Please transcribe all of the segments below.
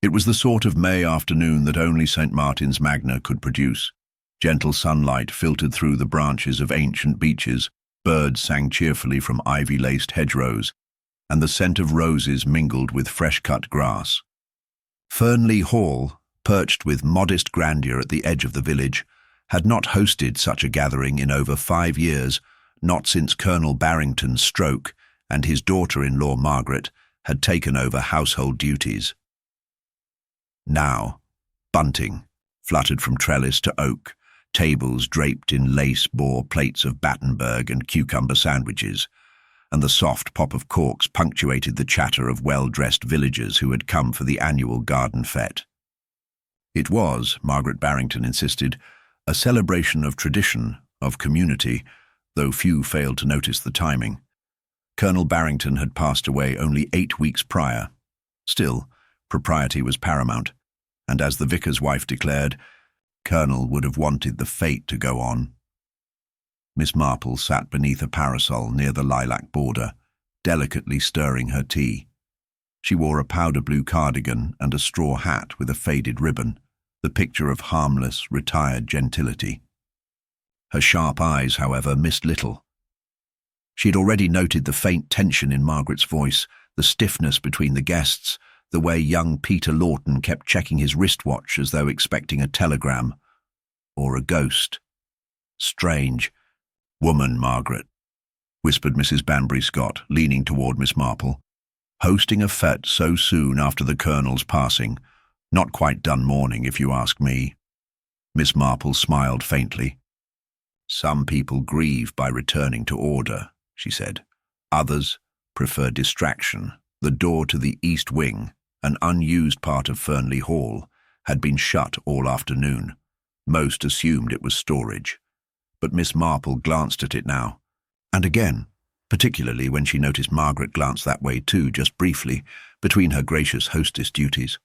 It was the sort of May afternoon that only St. Martin's Magna could produce. Gentle sunlight filtered through the branches of ancient beeches, birds sang cheerfully from ivy-laced hedgerows, and the scent of roses mingled with fresh-cut grass. Fernley Hall, perched with modest grandeur at the edge of the village, had not hosted such a gathering in over 5 years, not since Colonel Barrington's stroke and his daughter-in-law Margaret had taken over household duties. Now, bunting fluttered from trellis to oak, tables draped in lace bore plates of Battenberg and cucumber sandwiches, and the soft pop of corks punctuated the chatter of well-dressed villagers who had come for the annual garden fete. It was, Margaret Barrington insisted, a celebration of tradition, of community, though few failed to notice the timing. Colonel Barrington had passed away only 8 weeks prior. Still, propriety was paramount, and as the vicar's wife declared, Colonel would have wanted the fete to go on. Miss Marple sat beneath a parasol near the lilac border, delicately stirring her tea. She wore a powder blue cardigan and a straw hat with a faded ribbon, the picture of harmless, retired gentility. Her sharp eyes, however, missed little. She had already noted the faint tension in Margaret's voice, the stiffness between the guests, the way young Peter Lawton kept checking his wristwatch as though expecting a telegram. Or a ghost. Strange. "Woman, Margaret," whispered Mrs. Banbury Scott, leaning toward Miss Marple. "Hosting a fete so soon after the Colonel's passing. Not quite done mourning, if you ask me." Miss Marple smiled faintly. "Some people grieve by returning to order," she said. "Others prefer distraction." The door to the east wing, an unused part of Fernley Hall, had been shut all afternoon. Most assumed it was storage. But Miss Marple glanced at it now, and again, particularly when she noticed Margaret glance that way too, just briefly, between her gracious hostess duties.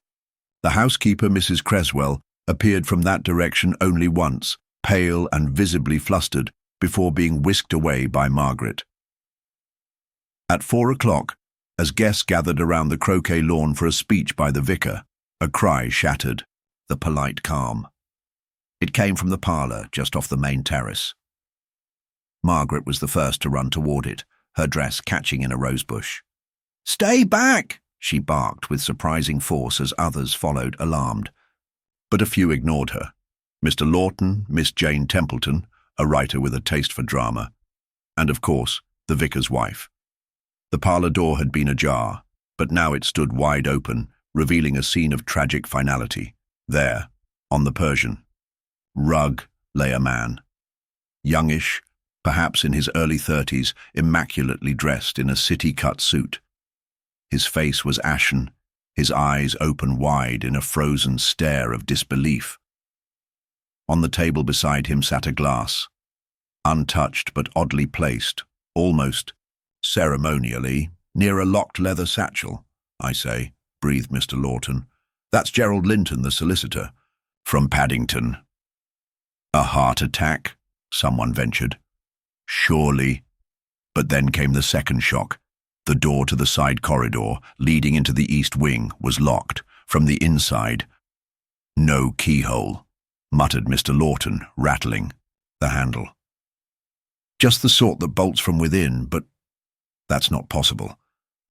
The housekeeper, Mrs. Creswell, appeared from that direction only once, pale and visibly flustered, before being whisked away by Margaret. At 4 o'clock, as guests gathered around the croquet lawn for a speech by the vicar, a cry shattered the polite calm. It came from the parlour, just off the main terrace. Margaret was the first to run toward it, her dress catching in a rosebush. "Stay back!" she barked with surprising force as others followed, alarmed. But a few ignored her. Mr. Lawton, Miss Jane Templeton, a writer with a taste for drama, and of course, the vicar's wife. The parlour door had been ajar, but now it stood wide open, revealing a scene of tragic finality. There, on the Persian rug, lay a man. Youngish, perhaps in his early 30s, immaculately dressed in a city-cut suit. His face was ashen, his eyes open wide in a frozen stare of disbelief. On the table beside him sat a glass, untouched but oddly placed, almost ceremonially, near a locked leather satchel. "I say," breathed Mr. Lawton. "That's Gerald Linton, the solicitor, from Paddington." "A heart attack?" someone ventured. "Surely." But then came the second shock. The door to the side corridor, leading into the east wing, was locked, from the inside. "No keyhole," muttered Mr. Lawton, rattling the handle. "Just the sort that bolts from within, but that's not possible.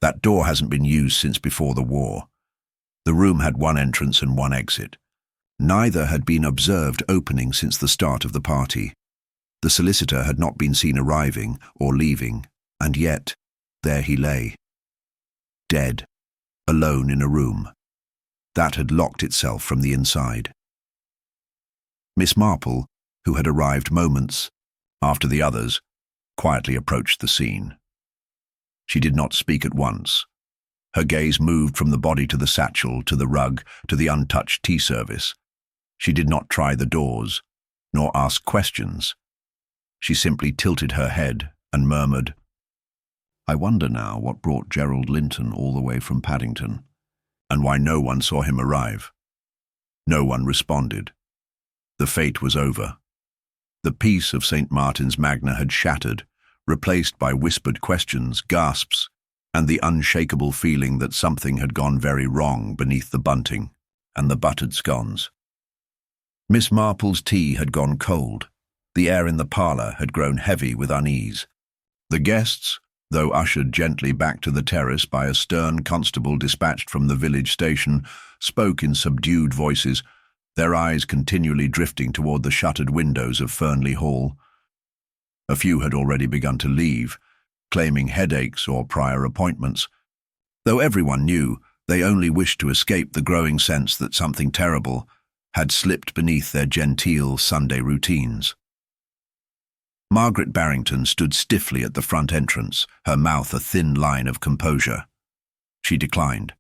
That door hasn't been used since before the war. The room had one entrance and one exit. Neither had been observed opening since the start of the party. The solicitor had not been seen arriving or leaving, and yet there he lay, dead, alone in a room that had locked itself from the inside. Miss Marple, who had arrived moments after the others, quietly approached the scene. She did not speak at once. Her gaze moved from the body to the satchel, to the rug, to the untouched tea service. She did not try the doors, nor ask questions. She simply tilted her head and murmured, "I wonder now what brought Gerald Linton all the way from Paddington, and why no one saw him arrive." No one responded. The fete was over. The peace of St. Martin's Magna had shattered, replaced by whispered questions, gasps, and the unshakable feeling that something had gone very wrong beneath the bunting. and the buttered scones. Miss Marple's tea had gone cold. The air in the parlour had grown heavy with unease. The guests, though ushered gently back to the terrace by a stern constable dispatched from the village station, spoke in subdued voices, their eyes continually drifting toward the shuttered windows of Fernley Hall. A few had already begun to leave, claiming headaches or prior appointments. Though everyone knew, they only wished to escape the growing sense that something terrible had slipped beneath their genteel Sunday routines. Margaret Barrington stood stiffly at the front entrance, her mouth a thin line of composure. She declined.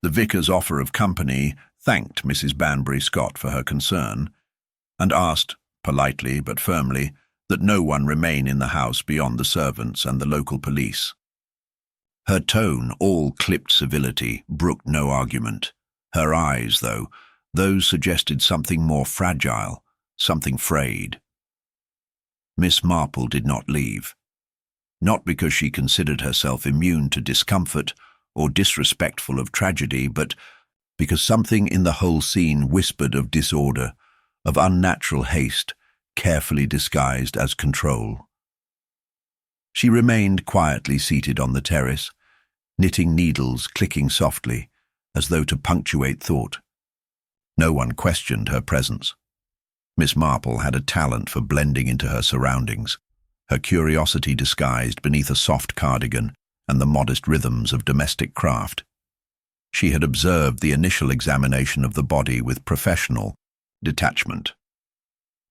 The vicar's offer of company thanked Mrs. Banbury Scott for her concern, and asked, politely but firmly, that no one remain in the house beyond the servants and the local police. Her tone, all clipped civility, brooked no argument. Her eyes, though, those suggested something more fragile, something frayed. Miss Marple did not leave. Not because she considered herself immune to discomfort or disrespectful of tragedy, but because something in the whole scene whispered of disorder, of unnatural haste, carefully disguised as control. She remained quietly seated on the terrace, knitting needles clicking softly, as though to punctuate thought. No one questioned her presence. Miss Marple had a talent for blending into her surroundings, her curiosity disguised beneath a soft cardigan and the modest rhythms of domestic craft. She had observed the initial examination of the body with professional detachment.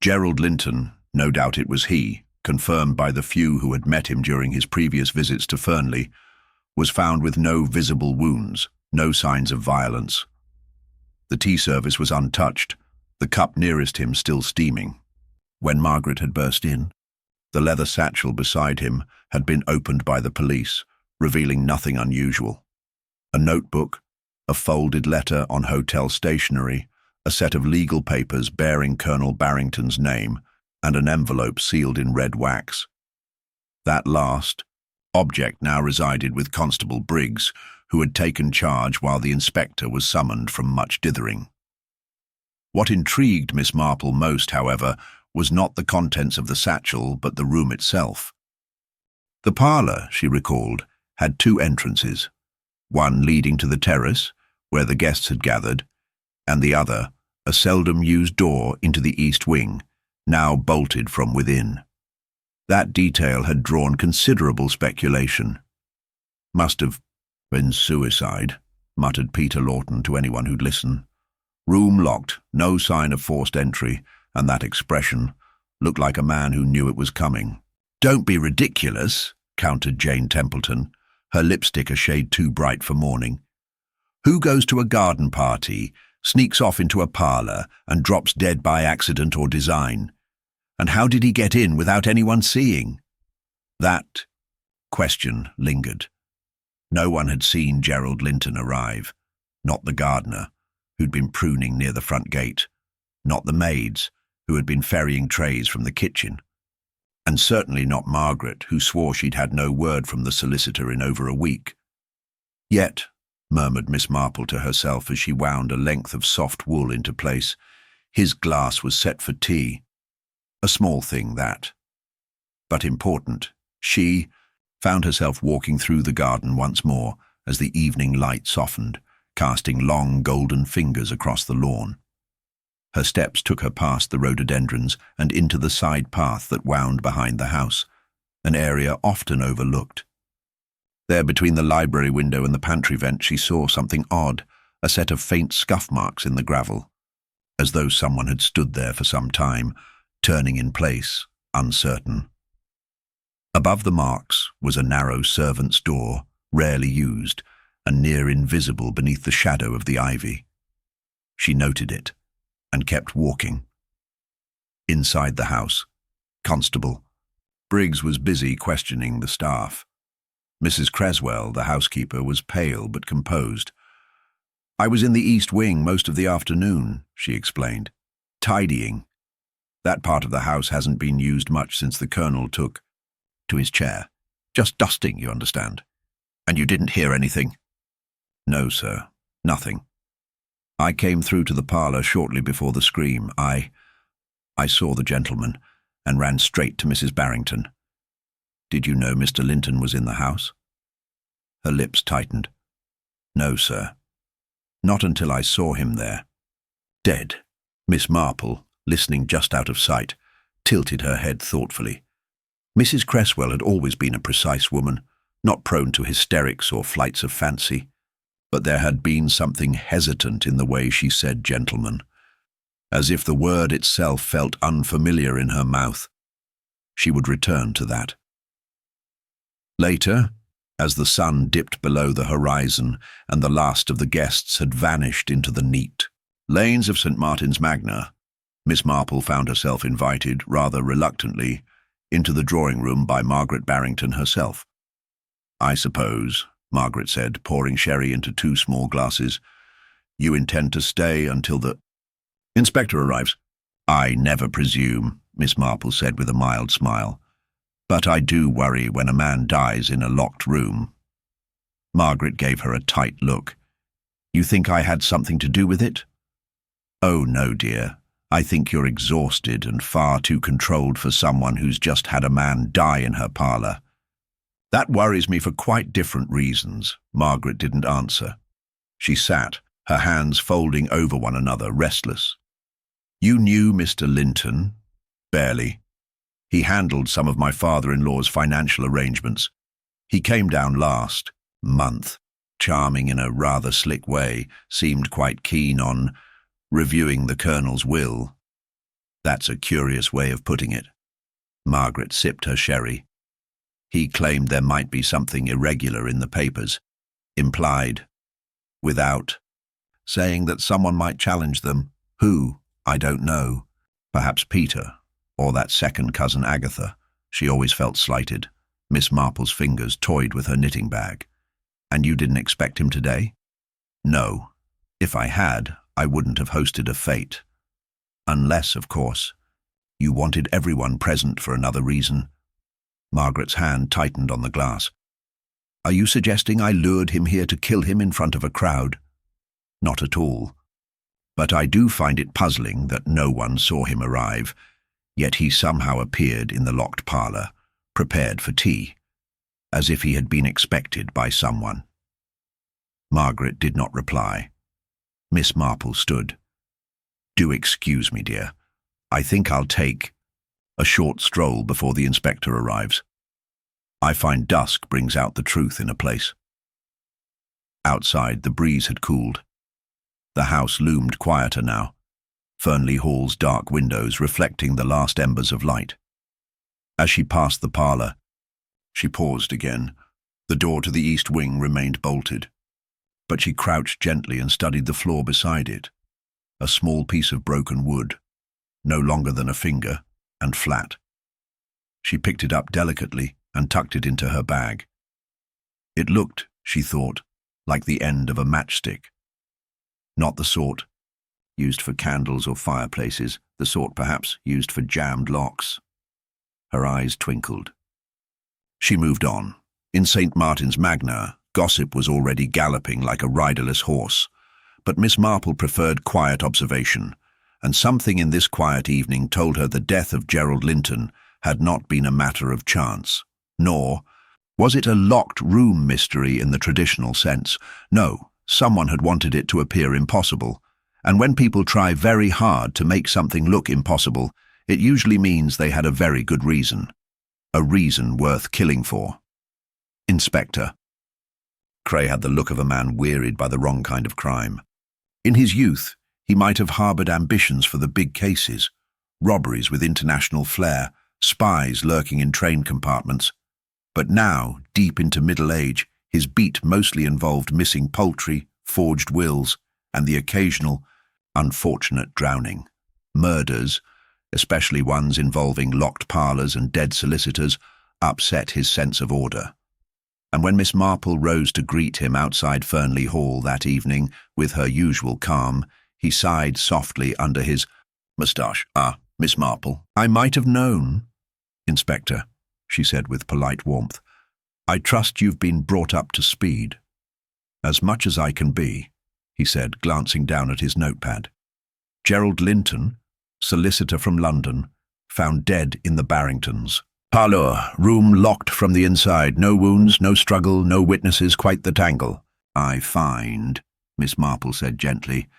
Gerald Linton, no doubt it was he, confirmed by the few who had met him during his previous visits to Fernley, was found with no visible wounds, no signs of violence. The tea service was untouched, the cup nearest him still steaming. When Margaret had burst in, the leather satchel beside him had been opened by the police, revealing nothing unusual. A notebook, a folded letter on hotel stationery, a set of legal papers bearing Colonel Barrington's name, and an envelope sealed in red wax. That last object now resided with Constable Briggs, who had taken charge while the inspector was summoned from much dithering. What intrigued Miss Marple most, however, was not the contents of the satchel, but the room itself. The parlour, she recalled, had two entrances, one leading to the terrace, where the guests had gathered, and the other, a seldom-used door into the east wing, now bolted from within. That detail had drawn considerable speculation. "Must have been suicide," muttered Peter Lawton to anyone who'd listen. "Room locked, no sign of forced entry, and that expression looked like a man who knew it was coming." "Don't be ridiculous," countered Jane Templeton, her lipstick a shade too bright for morning. "Who goes to a garden party, sneaks off into a parlour, and drops dead by accident or design? And how did he get in without anyone seeing?" That question lingered. No one had seen Gerald Linton arrive, not the gardener, who'd been pruning near the front gate, not the maids, who had been ferrying trays from the kitchen, and certainly not Margaret, who swore she'd had no word from the solicitor in over a week. "Yet," murmured Miss Marple to herself as she wound a length of soft wool into place, "his glass was set for tea. A small thing, that. But important. She found herself walking through the garden once more as the evening light softened, casting long golden fingers across the lawn. Her steps took her past the rhododendrons and into the side path that wound behind the house, an area often overlooked. There, between the library window and the pantry vent, she saw something odd, a set of faint scuff marks in the gravel, as though someone had stood there for some time, turning in place, uncertain. Above the marks was a narrow servant's door, rarely used, and near invisible beneath the shadow of the ivy. She noted it, and kept walking. Inside the house, Constable Briggs was busy questioning the staff. Mrs. Creswell, the housekeeper, was pale but composed. "I was in the east wing most of the afternoon," she explained. "Tidying. That part of the house hasn't been used much since the Colonel took to his chair. Just dusting, you understand. And you didn't hear anything?" "No, sir. Nothing." I came through to the parlour shortly before the scream. I saw the gentleman and ran straight to Mrs. Barrington. Did you know Mr. Linton was in the house? Her lips tightened. No, sir. Not until I saw him there. Dead. Miss Marple, listening just out of sight, tilted her head thoughtfully. Mrs. Cresswell had always been a precise woman, not prone to hysterics or flights of fancy, but there had been something hesitant in the way she said gentleman, as if the word itself felt unfamiliar in her mouth. She would return to that. Later, as the sun dipped below the horizon and the last of the guests had vanished into the neat lanes of St. Martin's Magna, Miss Marple found herself invited, rather reluctantly, into the drawing-room by Margaret Barrington herself. I suppose, Margaret said, pouring sherry into 2 small glasses, you intend to stay until the inspector arrives. I never presume, Miss Marple said with a mild smile, but I do worry when a man dies in a locked room. Margaret gave her a tight look. You think I had something to do with it? Oh, no, dear. I think you're exhausted and far too controlled for someone who's just had a man die in her parlour. That worries me for quite different reasons. Margaret didn't answer. She sat, her hands folding over one another, restless. You knew Mr. Linton? Barely. He handled some of my father-in-law's financial arrangements. He came down last month, charming in a rather slick way, seemed quite keen on reviewing the Colonel's will. That's a curious way of putting it. Margaret sipped her sherry. He claimed there might be something irregular in the papers, implied, without, saying that someone might challenge them. Who? I don't know. Perhaps Peter, or that second cousin Agatha. She always felt slighted. Miss Marple's fingers toyed with her knitting bag. And you didn't expect him today? No. If I had, I wouldn't have hosted a fete. Unless, of course, you wanted everyone present for another reason. Margaret's hand tightened on the glass. Are you suggesting I lured him here to kill him in front of a crowd? Not at all. But I do find it puzzling that no one saw him arrive, yet he somehow appeared in the locked parlour, prepared for tea, as if he had been expected by someone. Margaret did not reply. Miss Marple stood. Do excuse me, dear. I think I'll take a short stroll before the inspector arrives. I find dusk brings out the truth in a place. Outside, the breeze had cooled. The house loomed quieter now, Fernley Hall's dark windows reflecting the last embers of light. As she passed the parlour, she paused again. The door to the east wing remained bolted, but she crouched gently and studied the floor beside it. A small piece of broken wood, no longer than a finger, and flat. She picked it up delicately and tucked it into her bag. It looked, she thought, like the end of a matchstick. Not the sort used for candles or fireplaces, the sort perhaps used for jammed locks. Her eyes twinkled. She moved on. In St. Martin's Magna, gossip was already galloping like a riderless horse, but Miss Marple preferred quiet observation, and something in this quiet evening told her the death of Gerald Linton had not been a matter of chance, nor was it a locked room mystery in the traditional sense. No, someone had wanted it to appear impossible, and when people try very hard to make something look impossible, it usually means they had a very good reason, a reason worth killing for. Inspector. Cray had the look of a man wearied by the wrong kind of crime. In his youth, he might have harboured ambitions for the big cases, robberies with international flair, spies lurking in train compartments. But now, deep into middle age, his beat mostly involved missing poultry, forged wills, and the occasional, unfortunate drowning. Murders, especially ones involving locked parlours and dead solicitors, upset his sense of order. And when Miss Marple rose to greet him outside Fernley Hall that evening with her usual calm, he sighed softly under his moustache. Ah, Miss Marple, I might have known. Inspector, she said with polite warmth, I trust you've been brought up to speed. As much as I can be, he said, glancing down at his notepad. Gerald Linton, solicitor from London, found dead in the Barringtons. Parlour, room locked from the inside. No wounds, no struggle, no witnesses, quite the tangle. I find, Miss Marple said gently,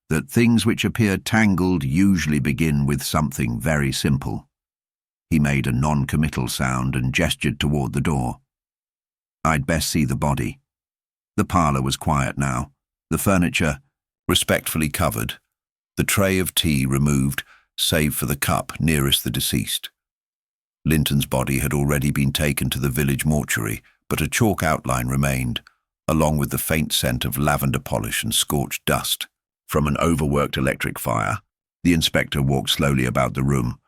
that things which appear tangled usually begin with something very simple. He made a non-committal sound and gestured toward the door. I'd best see the body. The parlour was quiet now, the furniture respectfully covered, the tray of tea removed, save for the cup nearest the deceased. Linton's body had already been taken to the village mortuary, but a chalk outline remained, along with the faint scent of lavender polish and scorched dust. From an overworked electric fire, the inspector walked slowly about the room,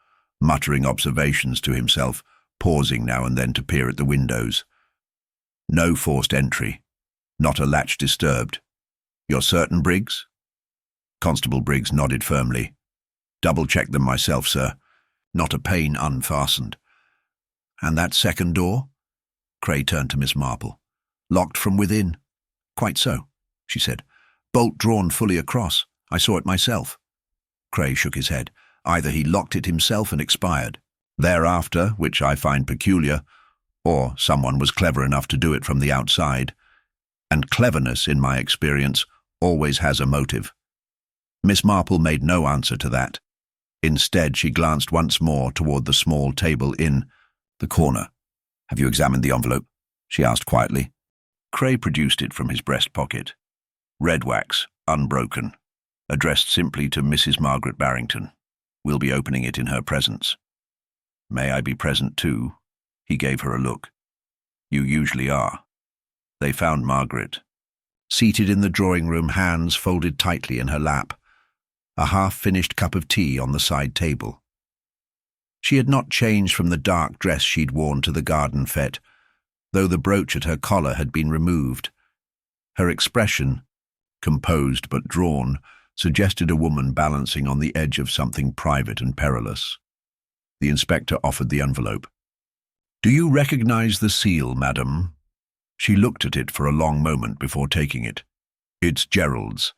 muttering observations to himself, pausing now and then to peer at the windows. No forced entry, not a latch disturbed. You're certain, Briggs? Constable Briggs nodded firmly. Double-checked them myself, sir. Not a pane unfastened. And that second door? Cray turned to Miss Marple. Locked from within. Quite so, she said. Bolt drawn fully across. I saw it myself. Cray shook his head. Either he locked it himself and expired. Thereafter, which I find peculiar, or someone was clever enough to do it from the outside. And cleverness, in my experience, always has a motive. Miss Marple made no answer to that. Instead, she glanced once more toward the small table in the corner. Have you examined the envelope? She asked quietly. Cray produced it from his breast pocket. Red wax, unbroken, addressed simply to Mrs. Margaret Barrington. We'll be opening it in her presence. May I be present too? He gave her a look. You usually are. They found Margaret, seated in the drawing-room, hands folded tightly in her lap, a half-finished cup of tea on the side table. She had not changed from the dark dress she'd worn to the garden fete, though the brooch at her collar had been removed. Her expression, composed but drawn, suggested a woman balancing on the edge of something private and perilous. The inspector offered the envelope. Do you recognize the seal, madam? She looked at it for a long moment before taking it. It's Gerald's.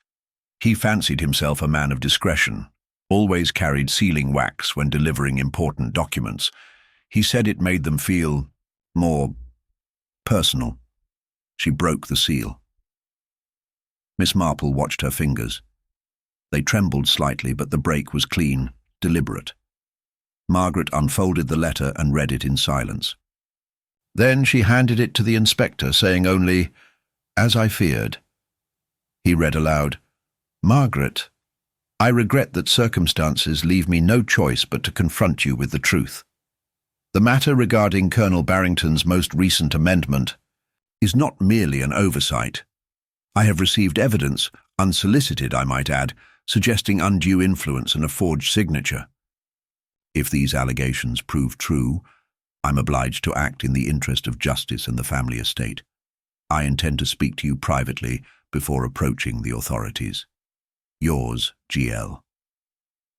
He fancied himself a man of discretion, always carried sealing wax when delivering important documents. He said it made them feel more personal. She broke the seal. Miss Marple watched her fingers. They trembled slightly, but the break was clean, deliberate. Margaret unfolded the letter and read it in silence. Then she handed it to the inspector, saying only, "As I feared." He read aloud, "Margaret, I regret that circumstances leave me no choice but to confront you with the truth. The matter regarding Colonel Barrington's most recent amendment is not merely an oversight. I have received evidence, unsolicited I might add, suggesting undue influence and a forged signature. If these allegations prove true, I'm obliged to act in the interest of justice and the family estate. I intend to speak to you privately before approaching the authorities. Yours, G.L."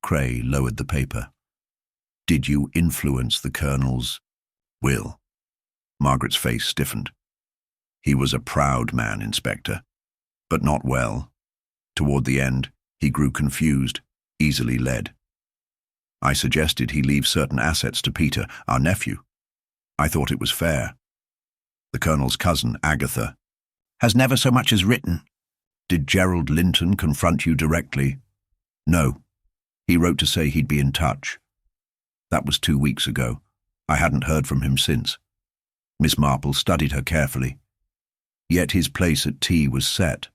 Cray lowered the paper. "Did you influence the Colonel's will?" Margaret's face stiffened. "He was a proud man, Inspector, but not well. Toward the end, he grew confused, easily led. I suggested he leave certain assets to Peter, our nephew. I thought it was fair. The Colonel's cousin, Agatha, has never so much as written. Did Gerald Linton confront you directly?" "No. He wrote to say he'd be in touch. That was 2 weeks ago. I hadn't heard from him since." Miss Marple studied her carefully. Yet his place at tea was set.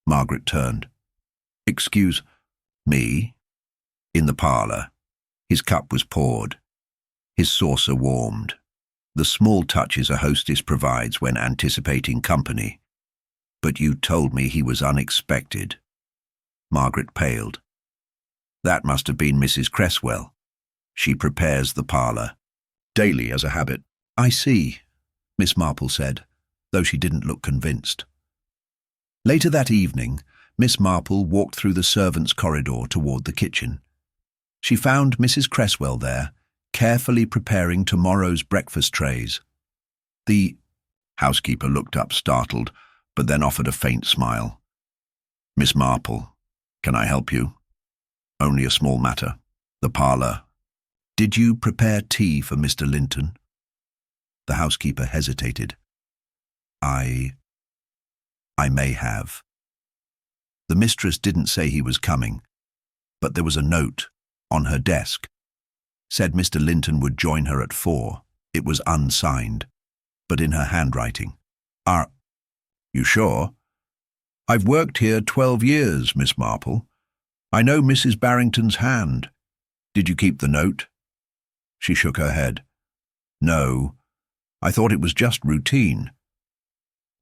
Margaret turned. "Excuse me?" In the parlour. His cup was poured. His saucer warmed. The small touches a hostess provides when anticipating company. "But you told me he was unexpected." Margaret paled. "That must have been Mrs. Cresswell. She prepares the parlour daily as a habit." "I see," Miss Marple said, though she didn't look convinced. Later that evening, Miss Marple walked through the servants' corridor toward the kitchen. She found Mrs. Cresswell there, carefully preparing tomorrow's breakfast trays. The housekeeper looked up startled, but then offered a faint smile. Miss Marple, can I help you? Only a small matter. The parlour. Did you prepare tea for Mr. Linton? The housekeeper hesitated. I may have. The mistress didn't say he was coming, but there was a note on her desk. Said Mr. Linton would join her at 4. It was unsigned, but in her handwriting. Are you sure? I've worked here 12 years, Miss Marple. I know Mrs. Barrington's hand. Did you keep the note? She shook her head. No, I thought it was just routine.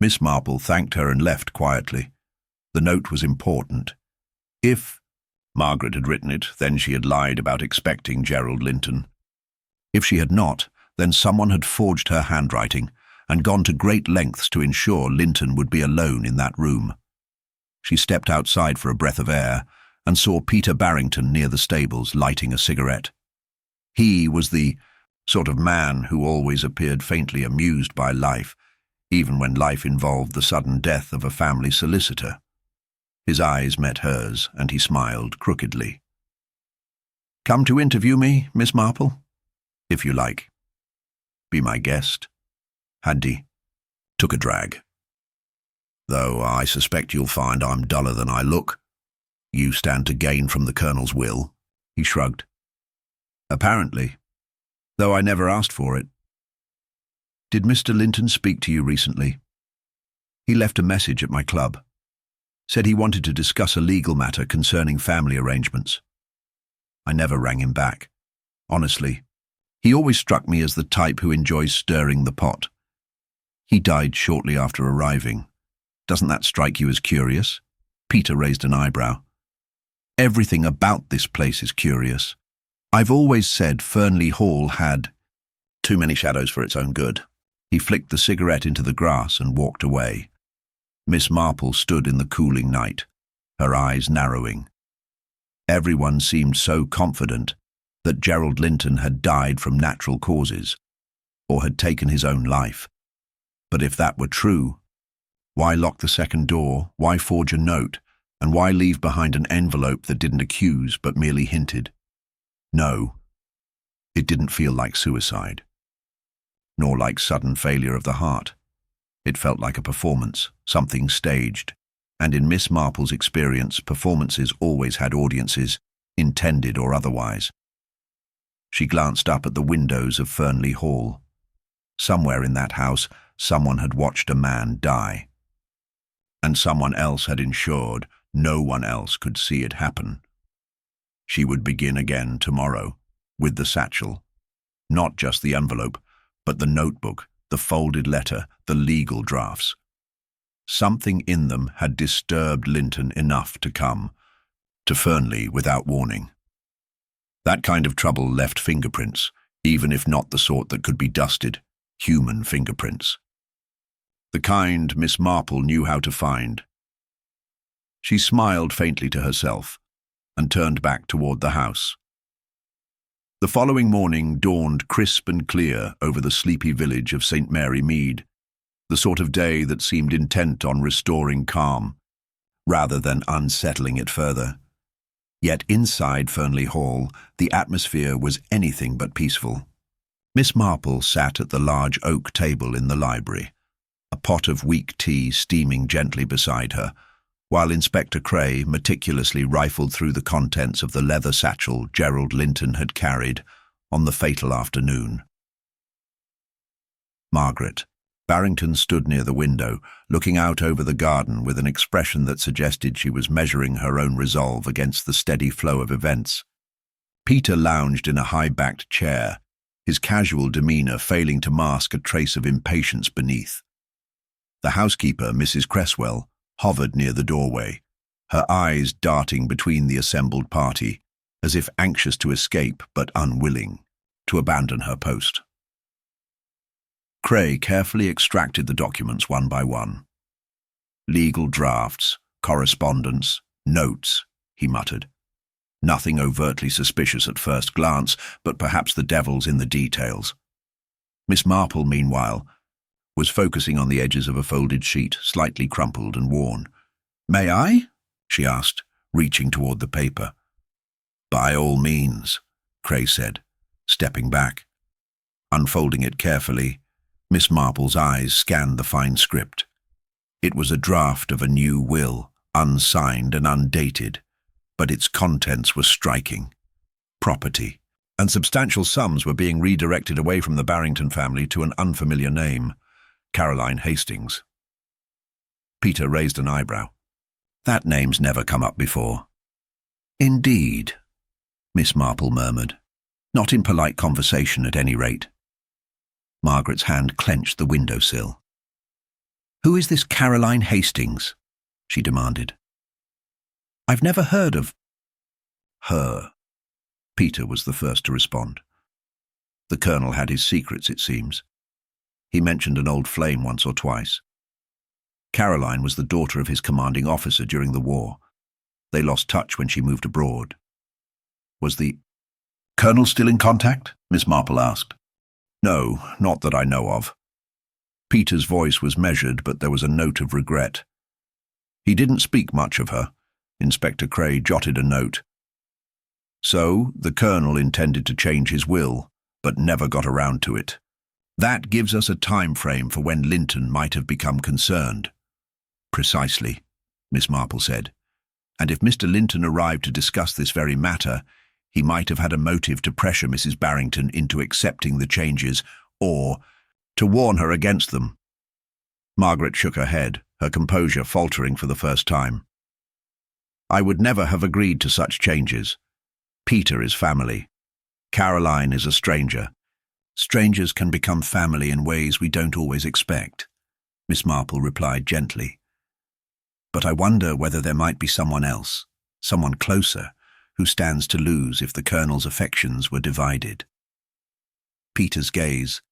Miss Marple thanked her and left quietly. The note was important. If Margaret had written it, then she had lied about expecting Gerald Linton. If she had not, then someone had forged her handwriting and gone to great lengths to ensure Linton would be alone in that room. She stepped outside for a breath of air and saw Peter Barrington near the stables lighting a cigarette. He was the sort of man who always appeared faintly amused by life, even when life involved the sudden death of a family solicitor. His eyes met hers, and he smiled crookedly. Come to interview me, Miss Marple? If you like. Be my guest. Haddy took a drag. Though I suspect you'll find I'm duller than I look. You stand to gain from the Colonel's will, he shrugged. Apparently, though I never asked for it. Did Mr. Linton speak to you recently? He left a message at my club. Said he wanted to discuss a legal matter concerning family arrangements. I never rang him back. Honestly, he always struck me as the type who enjoys stirring the pot. He died shortly after arriving. Doesn't that strike you as curious? Peter raised an eyebrow. Everything about this place is curious. I've always said Fernley Hall had too many shadows for its own good. He flicked the cigarette into the grass and walked away. Miss Marple stood in the cooling night, her eyes narrowing. Everyone seemed so confident that Gerald Linton had died from natural causes, or had taken his own life. But if that were true, why lock the second door, why forge a note, and why leave behind an envelope that didn't accuse but merely hinted? No, it didn't feel like suicide, nor like sudden failure of the heart. It felt like a performance, something staged, and in Miss Marple's experience, performances always had audiences, intended or otherwise. She glanced up at the windows of Fernley Hall. Somewhere in that house, someone had watched a man die, and someone else had ensured no one else could see it happen. She would begin again tomorrow, with the satchel. Not just the envelope, but the notebook, the folded letter, the legal drafts. Something in them had disturbed Linton enough to come to Fernley without warning. That kind of trouble left fingerprints, even if not the sort that could be dusted, human fingerprints. The kind Miss Marple knew how to find. She smiled faintly to herself and turned back toward the house. The following morning dawned crisp and clear over the sleepy village of St. Mary Mead, the sort of day that seemed intent on restoring calm, rather than unsettling it further. Yet inside Fernley Hall, the atmosphere was anything but peaceful. Miss Marple sat at the large oak table in the library, a pot of weak tea steaming gently beside her, while Inspector Cray meticulously rifled through the contents of the leather satchel Gerald Linton had carried on the fatal afternoon. Margaret Barrington stood near the window, looking out over the garden with an expression that suggested she was measuring her own resolve against the steady flow of events. Peter lounged in a high-backed chair, his casual demeanour failing to mask a trace of impatience beneath. The housekeeper, Mrs. Cresswell, hovered near the doorway, her eyes darting between the assembled party, as if anxious to escape but unwilling to abandon her post. Cray carefully extracted the documents one by one. Legal drafts, correspondence, notes, he muttered. Nothing overtly suspicious at first glance, but perhaps the devil's in the details. Miss Marple, meanwhile, was focusing on the edges of a folded sheet, slightly crumpled and worn. "May I?" she asked, reaching toward the paper. By all means, Cray said, stepping back. Unfolding it carefully, Miss Marple's eyes scanned the fine script. It was a draft of a new will, unsigned and undated, but its contents were striking. Property, and substantial sums were being redirected away from the Barrington family to an unfamiliar name, Caroline Hastings. Peter raised an eyebrow. That name's never come up before. Indeed, Miss Marple murmured. Not in polite conversation, at any rate. Margaret's hand clenched the windowsill. Who is this Caroline Hastings? She demanded. I've never heard of her. Peter was the first to respond. The Colonel had his secrets, it seems. He mentioned an old flame once or twice. Caroline was the daughter of his commanding officer during the war. They lost touch when she moved abroad. Was the Colonel still in contact? Miss Marple asked. No, not that I know of. Peter's voice was measured, but there was a note of regret. He didn't speak much of her. Inspector Cray jotted a note. So, the Colonel intended to change his will, but never got around to it. That gives us a time frame for when Linton might have become concerned. Precisely, Miss Marple said. And if Mr. Linton arrived to discuss this very matter, he might have had a motive to pressure Mrs. Barrington into accepting the changes, or to warn her against them. Margaret shook her head, her composure faltering for the first time. I would never have agreed to such changes. Peter is family. Caroline is a stranger. Strangers can become family in ways we don't always expect, Miss Marple replied gently. But I wonder whether there might be someone else, someone closer, who stands to lose if the Colonel's affections were divided. Peter's gaze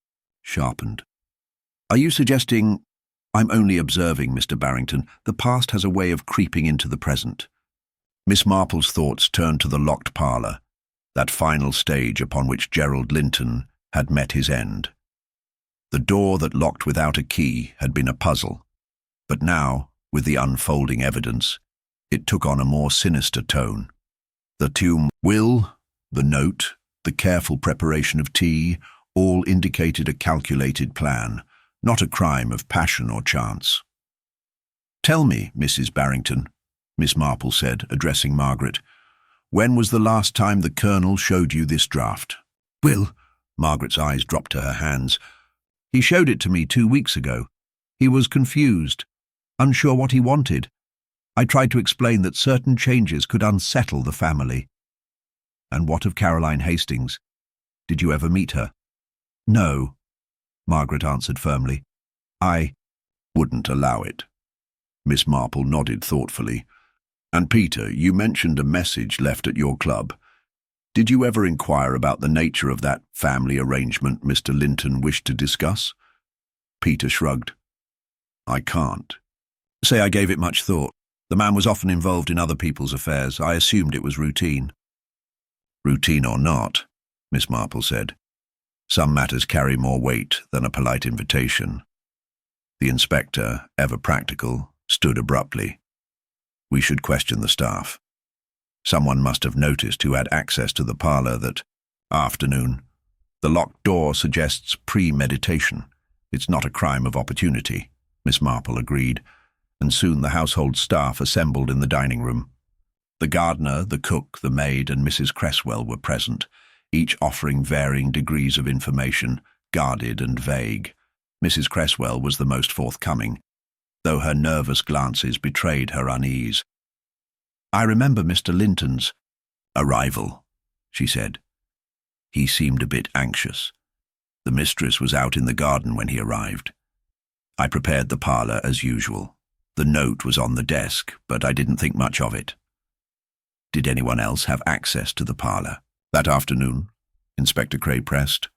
sharpened. Are you suggesting? I'm only observing, Mr. Barrington. The past has a way of creeping into the present. Miss Marple's thoughts turned to the locked parlour, that final stage upon which Gerald Linton had met his end. The door that locked without a key had been a puzzle, but now, with the unfolding evidence, it took on a more sinister tone. The tomb will, the note, the careful preparation of tea, all indicated a calculated plan, not a crime of passion or chance. Tell me, Mrs. Barrington, Miss Marple said, addressing Margaret, when was the last time the Colonel showed you this draft? Will, Margaret's eyes dropped to her hands. He showed it to me 2 weeks ago. He was confused, unsure what he wanted. I tried to explain that certain changes could unsettle the family. And what of Caroline Hastings? Did you ever meet her? No, Margaret answered firmly. I wouldn't allow it. Miss Marple nodded thoughtfully. And Peter, you mentioned a message left at your club. Did you ever inquire about the nature of that family arrangement Mr. Linton wished to discuss? Peter shrugged. I can't. Say I gave it much thought. The man was often involved in other people's affairs. I assumed it was routine. Routine or not, Miss Marple said. Some matters carry more weight than a polite invitation. The inspector, ever practical, stood abruptly. We should question the staff. Someone must have noticed who had access to the parlour that afternoon. The locked door suggests premeditation. It's not a crime of opportunity, Miss Marple agreed, and soon the household staff assembled in the dining room. The gardener, the cook, the maid, and Mrs. Cresswell were present, each offering varying degrees of information, guarded and vague. Mrs. Cresswell was the most forthcoming, though her nervous glances betrayed her unease. I remember Mr. Linton's arrival, she said. He seemed a bit anxious. The mistress was out in the garden when he arrived. I prepared the parlour as usual. The note was on the desk, but I didn't think much of it. Did anyone else have access to the parlour that afternoon? Inspector Cray pressed.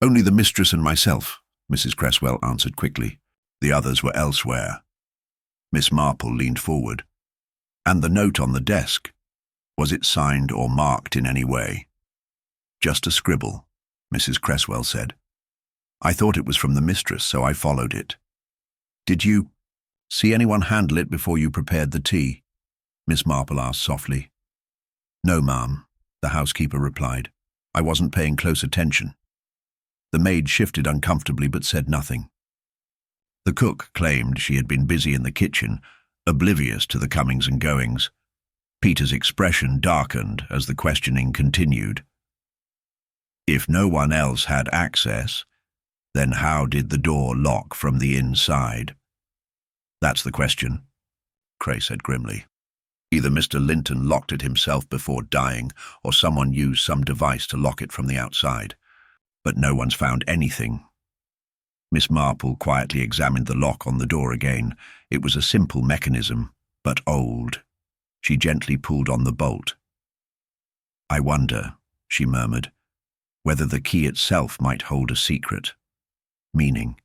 Only the mistress and myself, Mrs. Cresswell answered quickly. The others were elsewhere. Miss Marple leaned forward. And the note on the desk, was it signed or marked in any way? Just a scribble, Mrs. Cresswell said. I thought it was from the mistress, so I followed it. Did you see anyone handle it before you prepared the tea? Miss Marple asked softly. "No, ma'am," the housekeeper replied. "I wasn't paying close attention." The maid shifted uncomfortably but said nothing. The cook claimed she had been busy in the kitchen, oblivious to the comings and goings. Peter's expression darkened as the questioning continued. "If no one else had access, then how did the door lock from the inside?" "That's the question," Cray said grimly. "Either Mr. Linton locked it himself before dying, or someone used some device to lock it from the outside. But no one's found anything." Miss Marple quietly examined the lock on the door again. It was a simple mechanism, but old. She gently pulled on the bolt. "I wonder," she murmured, "whether the key itself might hold a secret." "Meaning?"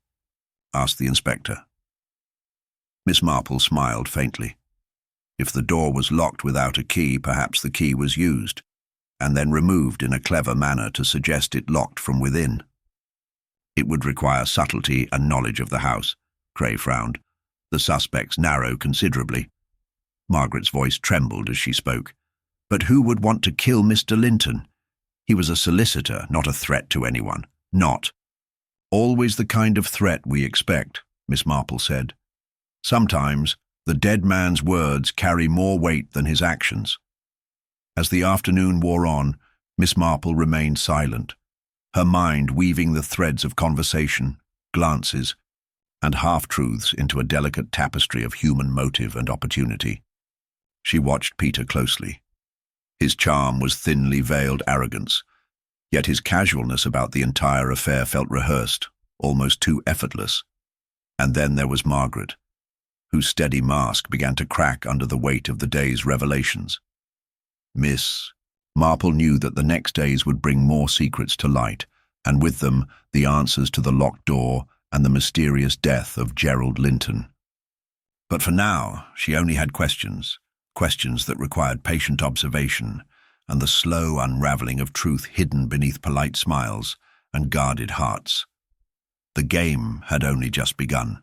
asked the inspector. Miss Marple smiled faintly. If the door was locked without a key, perhaps the key was used, and then removed in a clever manner to suggest it locked from within. "It would require subtlety and knowledge of the house," Cray frowned. "The suspects narrow considerably." Margaret's voice trembled as she spoke. "But who would want to kill Mr. Linton? He was a solicitor, not a threat to anyone. Not." "Always the kind of threat we expect," Miss Marple said. "Sometimes the dead man's words carry more weight than his actions." As the afternoon wore on, Miss Marple remained silent, her mind weaving the threads of conversation, glances, and half-truths into a delicate tapestry of human motive and opportunity. She watched Peter closely. His charm was thinly veiled arrogance, yet his casualness about the entire affair felt rehearsed, almost too effortless. And then there was Margaret, whose steady mask began to crack under the weight of the day's revelations. Miss Marple knew that the next days would bring more secrets to light, and with them the answers to the locked door and the mysterious death of Gerald Linton. But for now, she only had questions that required patient observation and the slow unraveling of truth hidden beneath polite smiles and guarded hearts. The game had only just begun.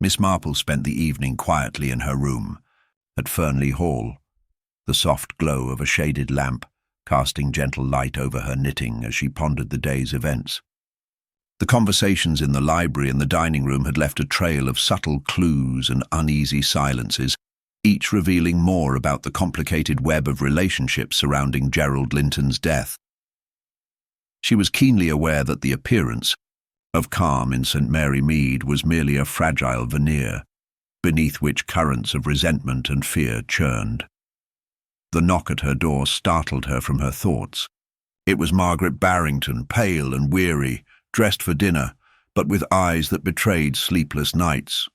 Miss Marple spent the evening quietly in her room at Fernley Hall, the soft glow of a shaded lamp casting gentle light over her knitting as she pondered the day's events. The conversations in the library and the dining room had left a trail of subtle clues and uneasy silences, each revealing more about the complicated web of relationships surrounding Gerald Linton's death. She was keenly aware that the appearance of calm in St. Mary Mead was merely a fragile veneer, beneath which currents of resentment and fear churned. The knock at her door startled her from her thoughts. It was Margaret Barrington, pale and weary, dressed for dinner, but with eyes that betrayed sleepless nights.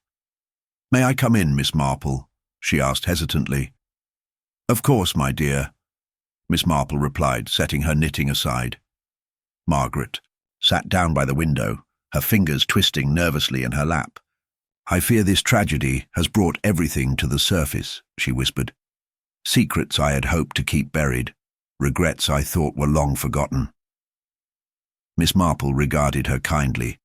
"May I come in, Miss Marple?" she asked hesitantly. "Of course, my dear," Miss Marple replied, setting her knitting aside. Margaret sat down by the window, her fingers twisting nervously in her lap. "I fear this tragedy has brought everything to the surface," she whispered. "Secrets I had hoped to keep buried, regrets I thought were long forgotten." Miss Marple regarded her kindly.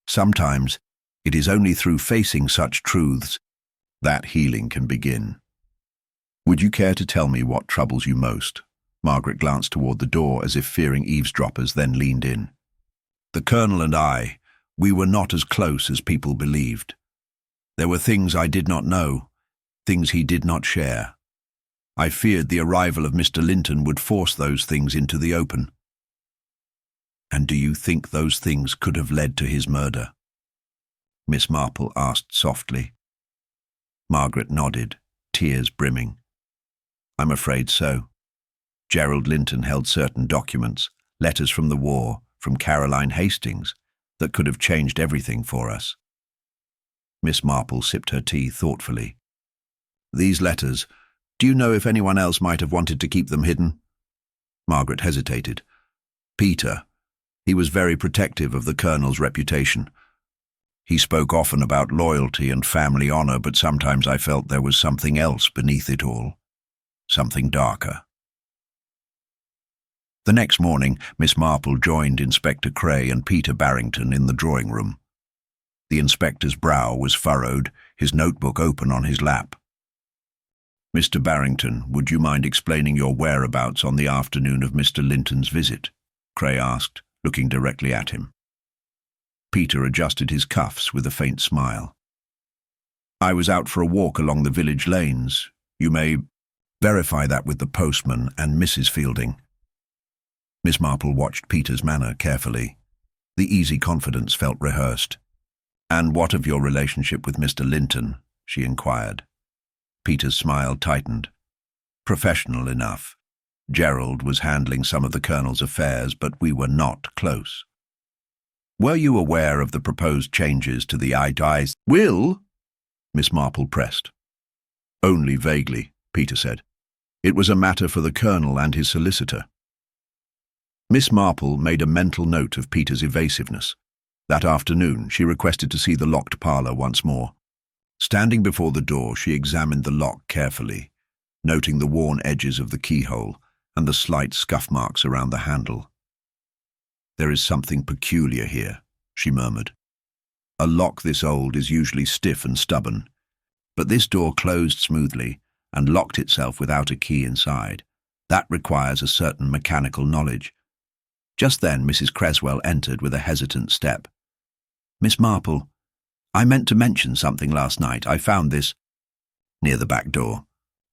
"Sometimes it is only through facing such truths that healing can begin. Would you care to tell me what troubles you most?" Margaret glanced toward the door as if fearing eavesdroppers, then leaned in. "The Colonel and I, we were not as close as people believed. There were things I did not know, things he did not share. I feared the arrival of Mr. Linton would force those things into the open." "And do you think those things could have led to his murder?" Miss Marple asked softly. Margaret nodded, tears brimming. "I'm afraid so. Gerald Linton held certain documents, letters from the war, from Caroline Hastings, that could have changed everything for us." Miss Marple sipped her tea thoughtfully. "These letters, do you know if anyone else might have wanted to keep them hidden?" Margaret hesitated. "Peter. He was very protective of the Colonel's reputation. He spoke often about loyalty and family honor, but sometimes I felt there was something else beneath it all. Something darker." The next morning, Miss Marple joined Inspector Cray and Peter Barrington in the drawing room. The inspector's brow was furrowed, his notebook open on his lap. "Mr. Barrington, would you mind explaining your whereabouts on the afternoon of Mr. Linton's visit?" Cray asked, looking directly at him. Peter adjusted his cuffs with a faint smile. "I was out for a walk along the village lanes. You may verify that with the postman and Mrs. Fielding." Miss Marple watched Peter's manner carefully. The easy confidence felt rehearsed. "And what of your relationship with Mr. Linton?" she inquired. Peter's smile tightened. "Professional enough. Gerald was handling some of the Colonel's affairs, but we were not close." "Were you aware of the proposed changes to the eye-to-eye will?" Miss Marple pressed. "Only vaguely," Peter said. "It was a matter for the Colonel and his solicitor." Miss Marple made a mental note of Peter's evasiveness. That afternoon, she requested to see the locked parlour once more. Standing before the door, she examined the lock carefully, noting the worn edges of the keyhole and the slight scuff marks around the handle. "There is something peculiar here," she murmured. "A lock this old is usually stiff and stubborn, but this door closed smoothly and locked itself without a key inside. That requires a certain mechanical knowledge." Just then Mrs. Creswell entered with a hesitant step. "Miss Marple, I meant to mention something last night. I found this near the back door."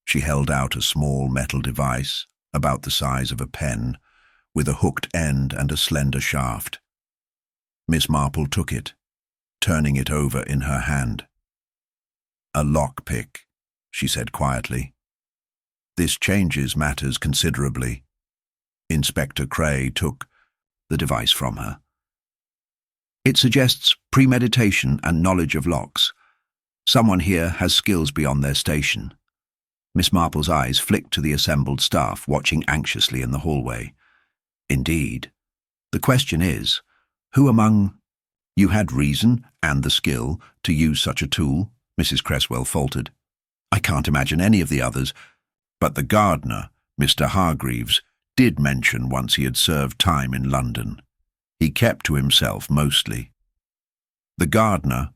She held out a small metal device, about the size of a pen, with a hooked end and a slender shaft. Miss Marple took it, turning it over in her hand. "A lockpick," she said quietly. "This changes matters considerably." Inspector Cray took the device from her. "It suggests premeditation and knowledge of locks. Someone here has skills beyond their station." Miss Marple's eyes flicked to the assembled staff, watching anxiously in the hallway. "Indeed. The question is, who among you had reason and the skill to use such a tool?" Mrs. Creswell faltered. "I can't imagine any of the others, but the gardener, Mr. Hargreaves, did mention once he had served time in London. He kept to himself mostly." The gardener,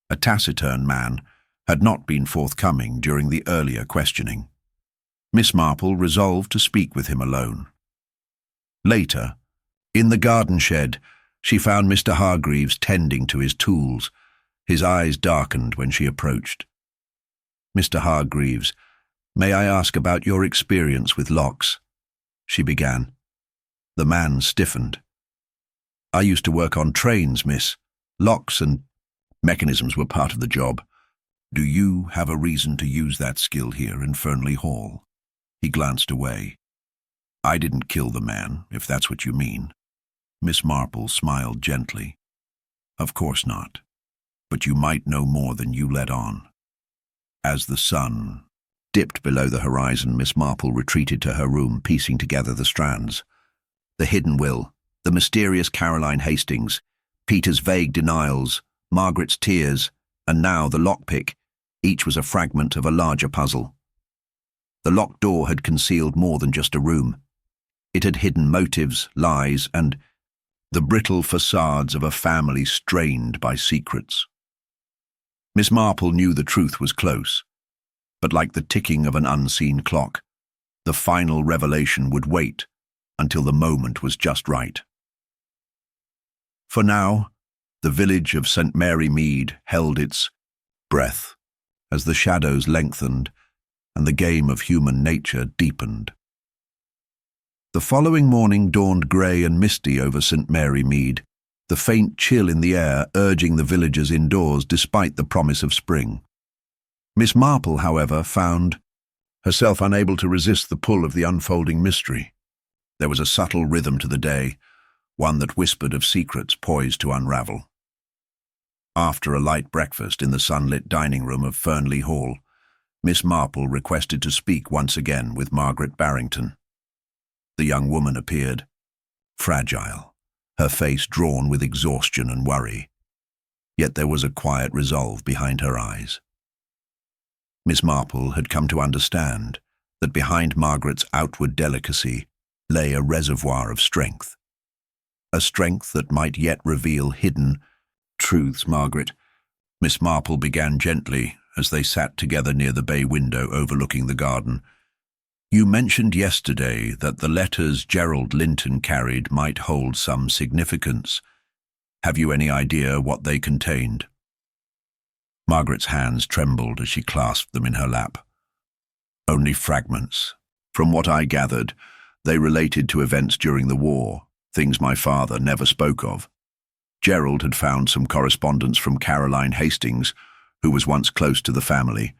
a taciturn man, had not been forthcoming during the earlier questioning. Miss Marple resolved to speak with him alone. Later, in the garden shed, she found Mr. Hargreaves tending to his tools. His eyes darkened when she approached. "Mr. Hargreaves, may I ask about your experience with locks?" she began. The man stiffened. "I used to work on trains, miss. Locks and mechanisms were part of the job. Do you have a reason to use that skill here in Fernley Hall?" He glanced away. "I didn't kill the man, if that's what you mean." Miss Marple smiled gently. "Of course not. But you might know more than you let on." As the sun dipped below the horizon, Miss Marple retreated to her room, piecing together the strands. The hidden will, the mysterious Caroline Hastings, Peter's vague denials, Margaret's tears, and now the lockpick, each was a fragment of a larger puzzle. The locked door had concealed more than just a room. It had hidden motives, lies, and the brittle facades of a family strained by secrets. Miss Marple knew the truth was close, but like the ticking of an unseen clock, the final revelation would wait until the moment was just right. For now, the village of St. Mary Mead held its breath as the shadows lengthened and the game of human nature deepened. The following morning dawned grey and misty over St. Mary Mead, the faint chill in the air urging the villagers indoors despite the promise of spring. Miss Marple, however, found herself unable to resist the pull of the unfolding mystery. There was a subtle rhythm to the day, one that whispered of secrets poised to unravel. After a light breakfast in the sunlit dining room of Fernley Hall, Miss Marple requested to speak once again with Margaret Barrington. The young woman appeared, fragile, her face drawn with exhaustion and worry. Yet there was a quiet resolve behind her eyes. Miss Marple had come to understand that behind Margaret's outward delicacy lay a reservoir of strength. A strength that might yet reveal hidden truths. "Margaret," Miss Marple began gently, as they sat together near the bay window overlooking the garden. "You mentioned yesterday that the letters Gerald Linton carried might hold some significance. Have you any idea what they contained?" Margaret's hands trembled as she clasped them in her lap. "Only fragments. From what I gathered, they related to events during the war, things my father never spoke of. Gerald had found some correspondence from Caroline Hastings, who was once close to the family.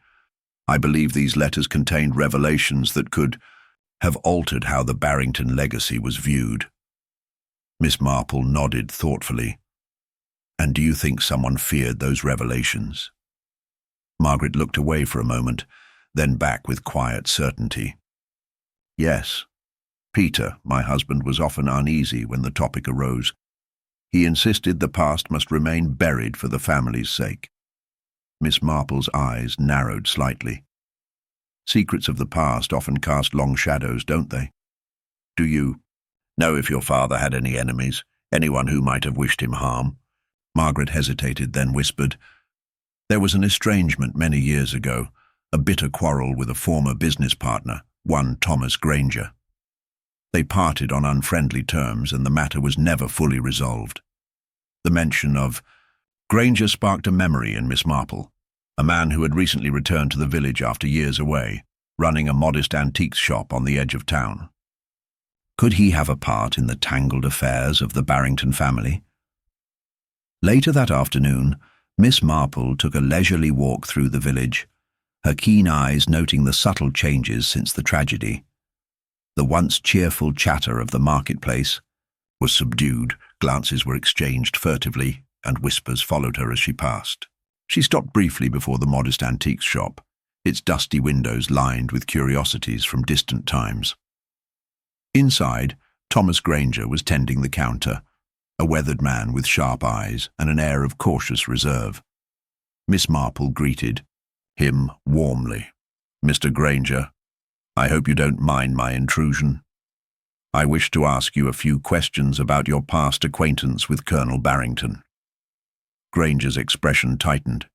I believe these letters contained revelations that could have altered how the Barrington legacy was viewed." Miss Marple nodded thoughtfully. "And do you think someone feared those revelations?" Margaret looked away for a moment, then back with quiet certainty. "Yes. Peter, my husband, was often uneasy when the topic arose. He insisted the past must remain buried for the family's sake." Miss Marple's eyes narrowed slightly. "Secrets of the past often cast long shadows, don't they? Do you know if your father had any enemies, anyone who might have wished him harm?" Margaret hesitated, then whispered, "There was an estrangement many years ago, a bitter quarrel with a former business partner, one Thomas Granger. They parted on unfriendly terms, and the matter was never fully resolved." The mention of Granger sparked a memory in Miss Marple, a man who had recently returned to the village after years away, running a modest antiques shop on the edge of town. Could he have a part in the tangled affairs of the Barrington family? Later that afternoon, Miss Marple took a leisurely walk through the village, her keen eyes noting the subtle changes since the tragedy. The once cheerful chatter of the marketplace was subdued, glances were exchanged furtively, and whispers followed her as she passed. She stopped briefly before the modest antiques shop, its dusty windows lined with curiosities from distant times. Inside, Thomas Granger was tending the counter, a weathered man with sharp eyes and an air of cautious reserve. Miss Marple greeted him warmly. "Mr. Granger, I hope you don't mind my intrusion. I wish to ask you a few questions about your past acquaintance with Colonel Barrington." Granger's expression tightened.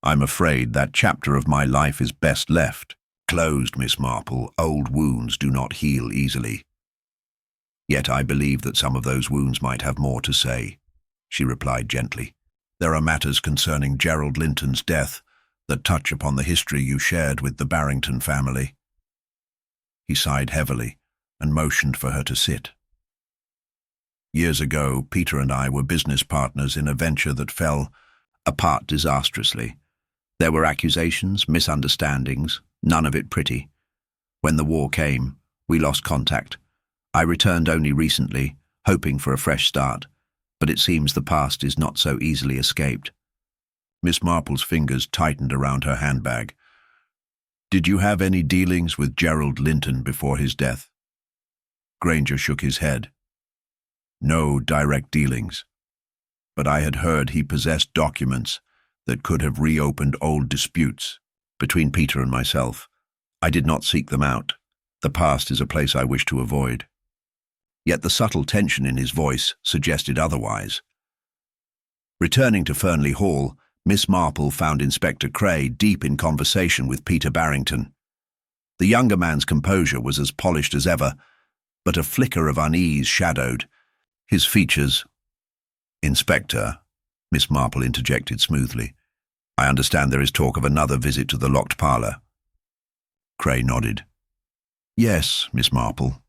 "I'm afraid that chapter of my life is best left closed, Miss Marple. Old wounds do not heal easily." "Yet I believe that some of those wounds might have more to say," she replied gently. "There are matters concerning Gerald Linton's death that touch upon the history you shared with the Barrington family." He sighed heavily and motioned for her to sit. "Years ago, Peter and I were business partners in a venture that fell apart disastrously. There were accusations, misunderstandings, none of it pretty. When the war came, we lost contact. I returned only recently, hoping for a fresh start, but it seems the past is not so easily escaped." Miss Marple's fingers tightened around her handbag. "Did you have any dealings with Gerald Linton before his death?" Granger shook his head. "No direct dealings, but I had heard he possessed documents that could have reopened old disputes between Peter and myself. I did not seek them out. The past is a place I wish to avoid." Yet the subtle tension in his voice suggested otherwise. Returning to Fernley Hall, Miss Marple found Inspector Cray deep in conversation with Peter Barrington. The younger man's composure was as polished as ever, but a flicker of unease shadowed his features. "Inspector," Miss Marple interjected smoothly, "I understand there is talk of another visit to the locked parlour." Cray nodded. "Yes, Miss Marple.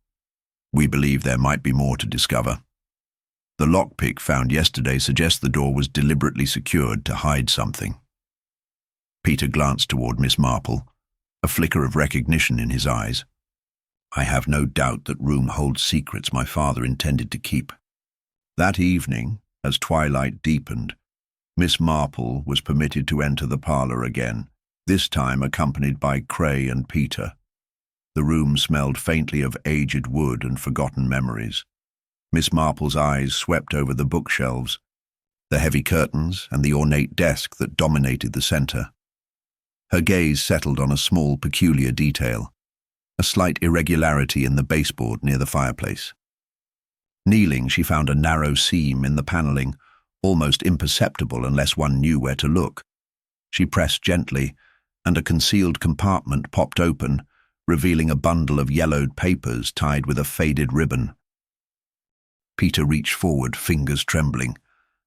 We believe there might be more to discover. The lockpick found yesterday suggests the door was deliberately secured to hide something." Peter glanced toward Miss Marple, a flicker of recognition in his eyes. "I have no doubt that room holds secrets my father intended to keep." That evening, as twilight deepened, Miss Marple was permitted to enter the parlour again, this time accompanied by Cray and Peter. The room smelled faintly of aged wood and forgotten memories. Miss Marple's eyes swept over the bookshelves, the heavy curtains, and the ornate desk that dominated the centre. Her gaze settled on a small, peculiar detail, a slight irregularity in the baseboard near the fireplace. Kneeling, she found a narrow seam in the panelling, almost imperceptible unless one knew where to look. She pressed gently, and a concealed compartment popped open, revealing a bundle of yellowed papers tied with a faded ribbon. Peter reached forward, fingers trembling,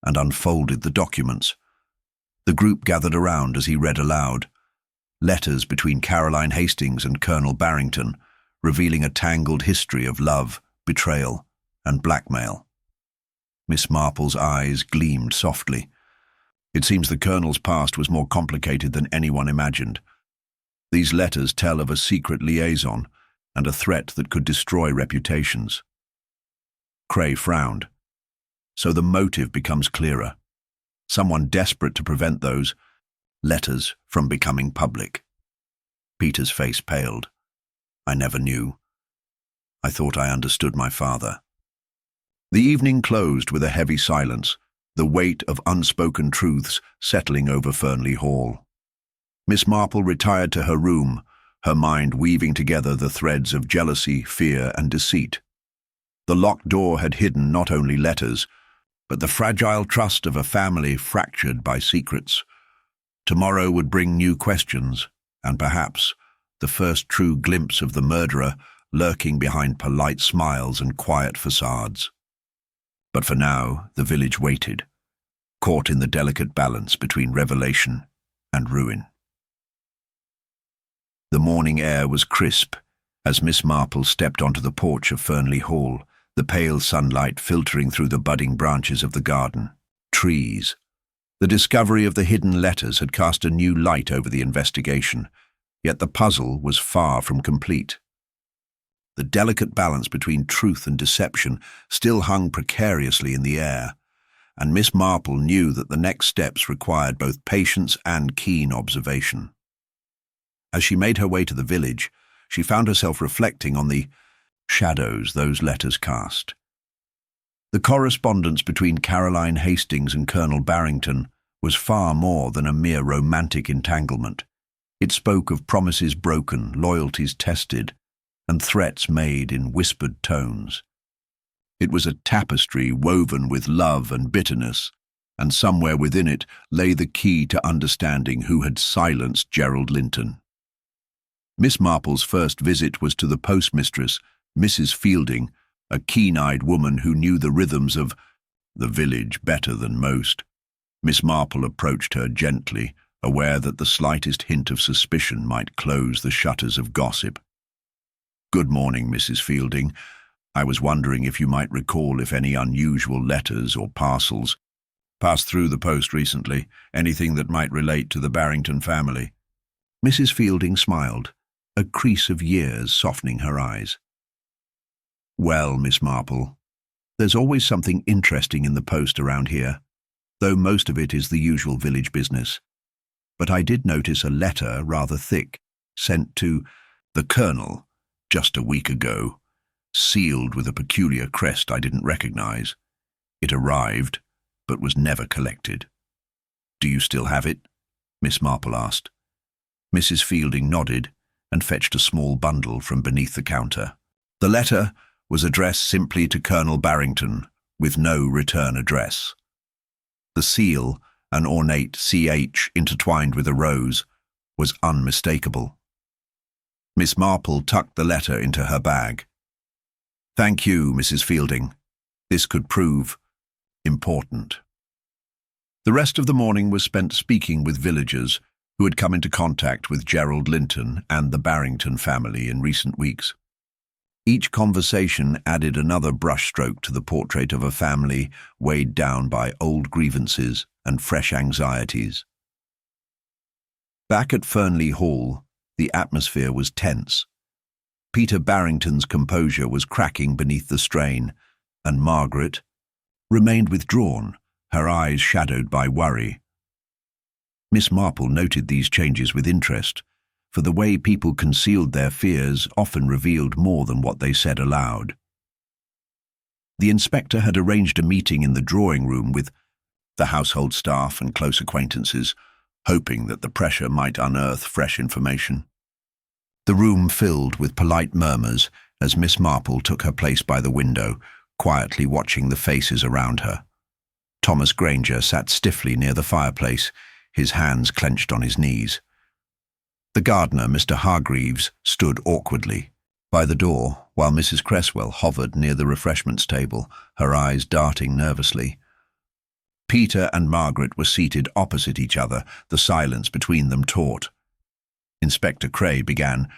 and unfolded the documents. The group gathered around as he read aloud. Letters between Caroline Hastings and Colonel Barrington, revealing a tangled history of love, betrayal, and blackmail. Miss Marple's eyes gleamed softly. It seems the Colonel's past was more complicated than anyone imagined. These letters tell of a secret liaison and a threat that could destroy reputations. Cray frowned. So the motive becomes clearer. Someone desperate to prevent those letters from becoming public. Peter's face paled. I never knew. I thought I understood my father. The evening closed with a heavy silence, the weight of unspoken truths settling over Fernley Hall. Miss Marple retired to her room, her mind weaving together the threads of jealousy, fear, and deceit. The locked door had hidden not only letters, but the fragile trust of a family fractured by secrets. Tomorrow would bring new questions, and perhaps the first true glimpse of the murderer lurking behind polite smiles and quiet facades. But for now, the village waited, caught in the delicate balance between revelation and ruin. The morning air was crisp as Miss Marple stepped onto the porch of Fernley Hall, the pale sunlight filtering through the budding branches of the garden. Trees. The discovery of the hidden letters had cast a new light over the investigation, yet the puzzle was far from complete. The delicate balance between truth and deception still hung precariously in the air, and Miss Marple knew that the next steps required both patience and keen observation. As she made her way to the village, she found herself reflecting on the shadows those letters cast. The correspondence between Caroline Hastings and Colonel Barrington was far more than a mere romantic entanglement. It spoke of promises broken, loyalties tested, and threats made in whispered tones. It was a tapestry woven with love and bitterness, and somewhere within it lay the key to understanding who had silenced Gerald Linton. Miss Marple's first visit was to the postmistress, Mrs. Fielding, a keen-eyed woman who knew the rhythms of the village better than most. Miss Marple approached her gently, aware that the slightest hint of suspicion might close the shutters of gossip. "Good morning, Mrs. Fielding. I was wondering if you might recall if any unusual letters or parcels passed through the post recently, anything that might relate to the Barrington family." Mrs. Fielding smiled, a crease of years softening her eyes. "Well, Miss Marple, there's always something interesting in the post around here, though most of it is the usual village business. But I did notice a letter, rather thick, sent to the Colonel just a week ago, sealed with a peculiar crest I didn't recognize. It arrived, but was never collected. Do you still have it?" Miss Marple asked. Mrs. Fielding nodded and fetched a small bundle from beneath the counter. The letter was addressed simply to Colonel Barrington, with no return address. The seal, an ornate CH intertwined with a rose, was unmistakable. Miss Marple tucked the letter into her bag. "Thank you, Mrs. Fielding. This could prove important." The rest of the morning was spent speaking with villagers who had come into contact with Gerald Linton and the Barrington family in recent weeks. Each conversation added another brushstroke to the portrait of a family weighed down by old grievances and fresh anxieties. Back at Fernley Hall, the atmosphere was tense. Peter Barrington's composure was cracking beneath the strain, and Margaret remained withdrawn, her eyes shadowed by worry. Miss Marple noted these changes with interest, for the way people concealed their fears often revealed more than what they said aloud. The inspector had arranged a meeting in the drawing room with the household staff and close acquaintances, hoping that the pressure might unearth fresh information. The room filled with polite murmurs as Miss Marple took her place by the window, quietly watching the faces around her. Thomas Granger sat stiffly near the fireplace, his hands clenched on his knees. The gardener, Mr. Hargreaves, stood awkwardly by the door, while Mrs. Cresswell hovered near the refreshments table, her eyes darting nervously. Peter and Margaret were seated opposite each other, the silence between them taut. Inspector Cray began,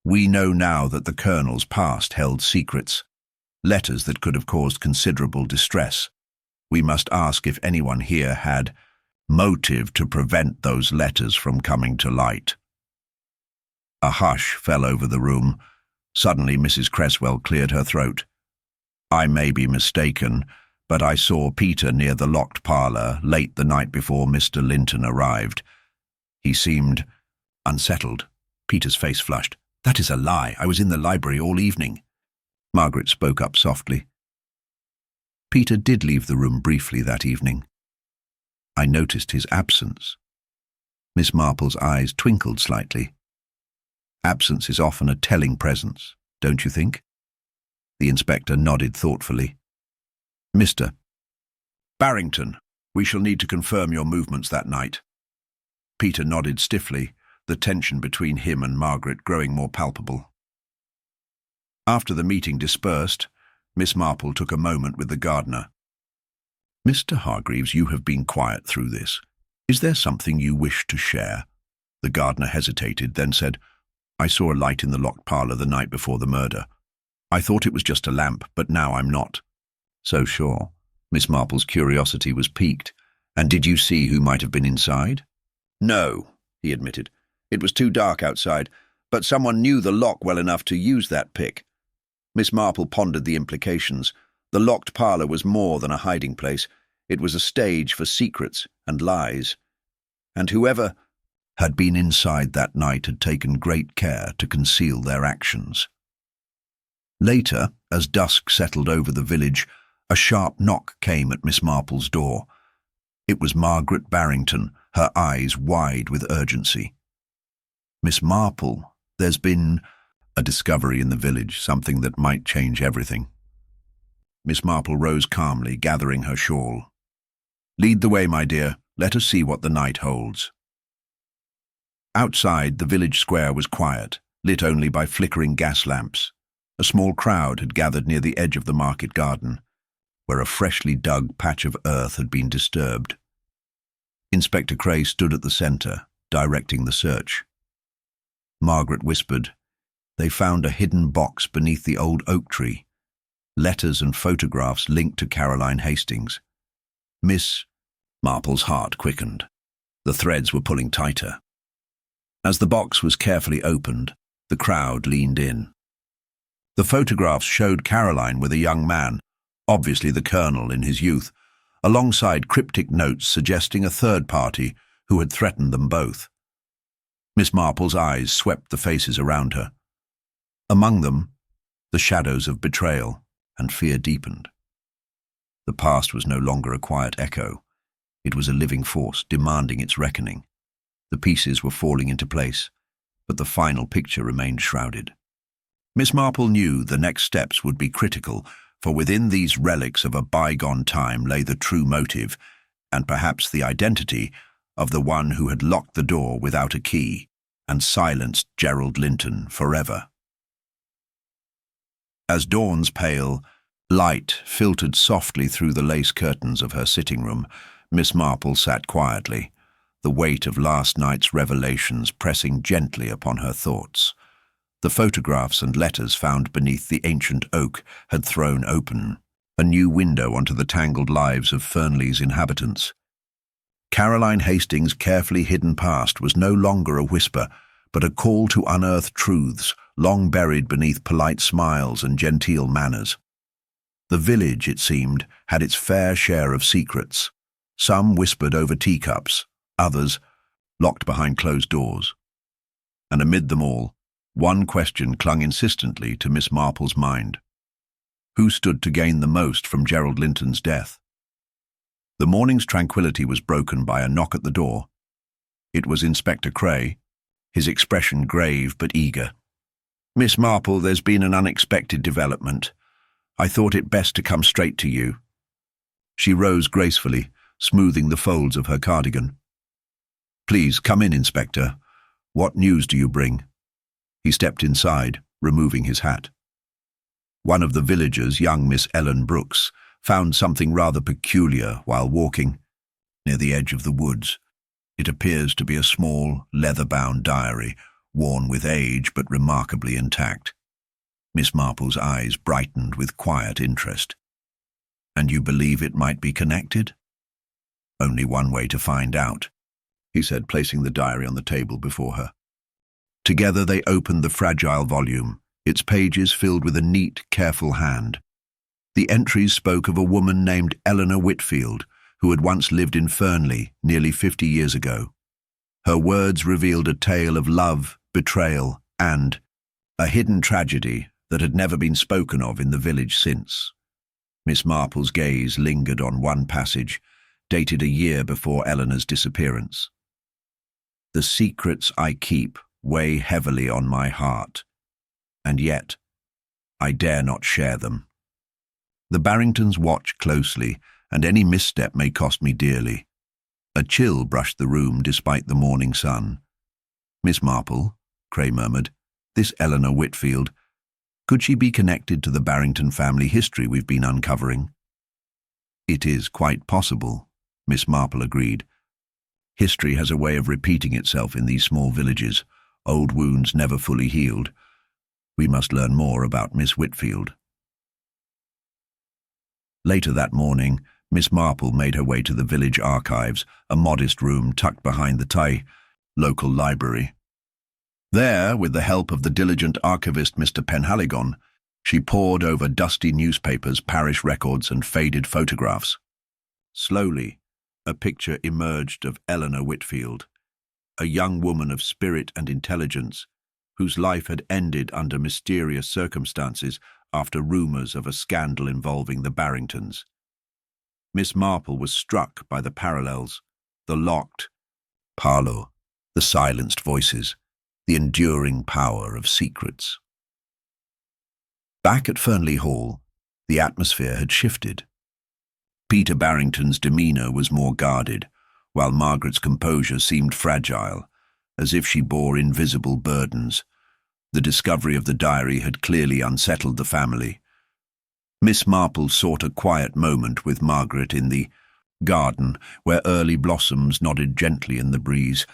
"We know now that the Colonel's past held secrets, letters that could have caused considerable distress. We must ask if anyone here had motive to prevent those letters from coming to light." A hush fell over the room. Suddenly Mrs. Cresswell cleared her throat. "I may be mistaken, but I saw Peter near the locked parlour late the night before Mr. Linton arrived. He seemed unsettled." Peter's face flushed. "That is a lie. I was in the library all evening." Margaret spoke up softly. "Peter did leave the room briefly that evening. I noticed his absence." Miss Marple's eyes twinkled slightly. "Absence is often a telling presence, don't you think?" The inspector nodded thoughtfully. "Mr. Barrington, we shall need to confirm your movements that night." Peter nodded stiffly, the tension between him and Margaret growing more palpable. After the meeting dispersed, Miss Marple took a moment with the gardener. "Mr. Hargreaves, you have been quiet through this. Is there something you wish to share?" The gardener hesitated, then said, "I saw a light in the locked parlour the night before the murder. I thought it was just a lamp, but now I'm not." "So sure." Miss Marple's curiosity was piqued. "And did you see who might have been inside?" "No," he admitted. "It was too dark outside, but someone knew the lock well enough to use that pick." Miss Marple pondered the implications. The locked parlour was more than a hiding place. It was a stage for secrets and lies. And whoever had been inside that night had taken great care to conceal their actions. Later, as dusk settled over the village, a sharp knock came at Miss Marple's door. It was Margaret Barrington, her eyes wide with urgency. "Miss Marple, there's been a discovery in the village, something that might change everything." Miss Marple rose calmly, gathering her shawl. "Lead the way, my dear. Let us see what the night holds." Outside, the village square was quiet, lit only by flickering gas lamps. A small crowd had gathered near the edge of the market garden, where a freshly dug patch of earth had been disturbed. Inspector Cray stood at the centre, directing the search. Margaret whispered, "They found a hidden box beneath the old oak tree. Letters and photographs linked to Caroline Hastings." Miss Marple's heart quickened. The threads were pulling tighter. As the box was carefully opened, the crowd leaned in. The photographs showed Caroline with a young man, obviously the Colonel in his youth, alongside cryptic notes suggesting a third party who had threatened them both. Miss Marple's eyes swept the faces around her. Among them, the shadows of betrayal and fear deepened. The past was no longer a quiet echo. It was a living force demanding its reckoning. The pieces were falling into place, but the final picture remained shrouded. Miss Marple knew the next steps would be critical, for within these relics of a bygone time lay the true motive, and perhaps the identity, of the one who had locked the door without a key and silenced Gerald Linton forever. As dawn's pale light filtered softly through the lace curtains of her sitting room, Miss Marple sat quietly, the weight of last night's revelations pressing gently upon her thoughts. The photographs and letters found beneath the ancient oak had thrown open a new window onto the tangled lives of Fernley's inhabitants. Caroline Hastings' carefully hidden past was no longer a whisper, but a call to unearth truths long buried beneath polite smiles and genteel manners. The village, it seemed, had its fair share of secrets, some whispered over teacups, others locked behind closed doors. And amid them all, one question clung insistently to Miss Marple's mind. Who stood to gain the most from Gerald Linton's death? The morning's tranquility was broken by a knock at the door. It was Inspector Cray, his expression grave but eager. "Miss Marple, there's been an unexpected development. I thought it best to come straight to you." She rose gracefully, smoothing the folds of her cardigan. Please, come in, Inspector. What news do you bring? He stepped inside, removing his hat. One of the villagers, young Miss Ellen Brooks, found something rather peculiar while walking near the edge of the woods. It appears to be a small, leather-bound diary, worn with age but remarkably intact. Miss Marple's eyes brightened with quiet interest. And you believe it might be connected? Only one way to find out, he said, placing the diary on the table before her. Together they opened the fragile volume, its pages filled with a neat, careful hand. The entries spoke of a woman named Eleanor Whitfield, who had once lived in Fernley nearly 50 years ago. Her words revealed a tale of love, betrayal, and a hidden tragedy that had never been spoken of in the village since. Miss Marple's gaze lingered on one passage, dated a year before Eleanor's disappearance. The secrets I keep weigh heavily on my heart, and yet I dare not share them. The Barringtons watch closely, and any misstep may cost me dearly. A chill brushed the room despite the morning sun. Miss Marple, Cray murmured, this Eleanor Whitfield, could she be connected to the Barrington family history we've been uncovering? It is quite possible, Miss Marple agreed. History has a way of repeating itself in these small villages, old wounds never fully healed. We must learn more about Miss Whitfield. Later that morning, Miss Marple made her way to the village archives, a modest room tucked behind the Thai local library. There, with the help of the diligent archivist Mr. Penhaligon, she pored over dusty newspapers, parish records, and faded photographs. Slowly, a picture emerged of Eleanor Whitfield, a young woman of spirit and intelligence, whose life had ended under mysterious circumstances after rumours of a scandal involving the Barringtons. Miss Marple was struck by the parallels, the locked parlour, the silenced voices, the enduring power of secrets. Back at Fernley Hall, the atmosphere had shifted. Peter Barrington's demeanour was more guarded, while Margaret's composure seemed fragile, as if she bore invisible burdens. The discovery of the diary had clearly unsettled the family. Miss Marple sought a quiet moment with Margaret in the garden, where early blossoms nodded gently in the breeze.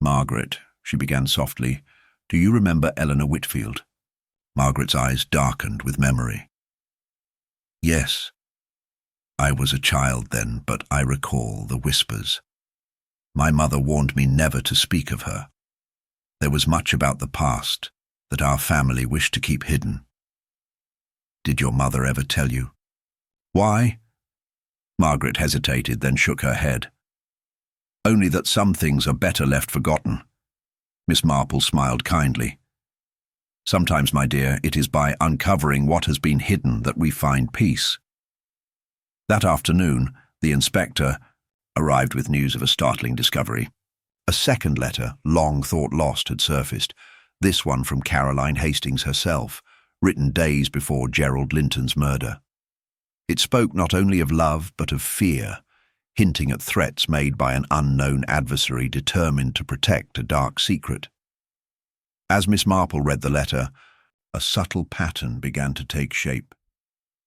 Margaret, she began softly, do you remember Eleanor Whitfield? Margaret's eyes darkened with memory. Yes. I was a child then, but I recall the whispers. My mother warned me never to speak of her. There was much about the past that our family wished to keep hidden. Did your mother ever tell you? Why? Margaret hesitated, then shook her head. Only that some things are better left forgotten. Miss Marple smiled kindly. Sometimes, my dear, it is by uncovering what has been hidden that we find peace. That afternoon, the inspector arrived with news of a startling discovery. A second letter, long thought lost, had surfaced, this one from Caroline Hastings herself, written days before Gerald Linton's murder. It spoke not only of love but of fear, hinting at threats made by an unknown adversary determined to protect a dark secret. As Miss Marple read the letter, a subtle pattern began to take shape.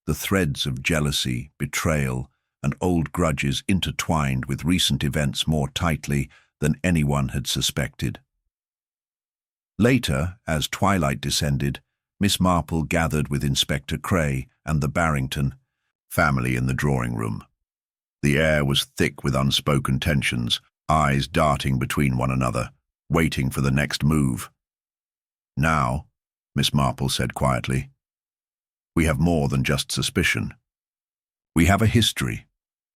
The threads of jealousy, betrayal, and old grudges intertwined with recent events more tightly than anyone had suspected. Later, as twilight descended, Miss Marple gathered with Inspector Cray and the Barrington family in the drawing room. The air was thick with unspoken tensions, eyes darting between one another, waiting for the next move. Now, Miss Marple said quietly, we have more than just suspicion. We have a history,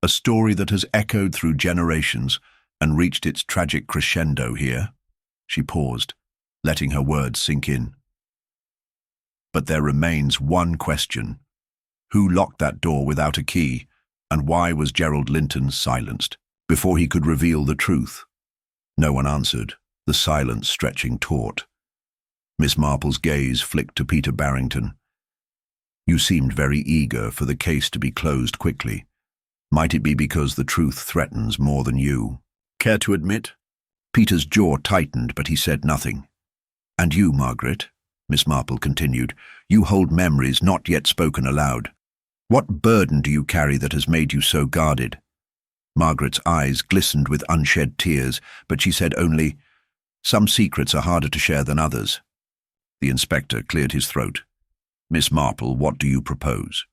a story that has echoed through generations and reached its tragic crescendo here. She paused, letting her words sink in. But there remains one question. Who locked that door without a key, and why was Gerald Linton silenced before he could reveal the truth? No one answered, the silence stretching taut. Miss Marple's gaze flicked to Peter Barrington. You seemed very eager for the case to be closed quickly. Might it be because the truth threatens more than you care to admit? Peter's jaw tightened, but he said nothing. "And you, Margaret," Miss Marple continued, "you hold memories not yet spoken aloud. What burden do you carry that has made you so guarded?" Margaret's eyes glistened with unshed tears, but she said only, "Some secrets are harder to share than others." The inspector cleared his throat. "Miss Marple, what do you propose?"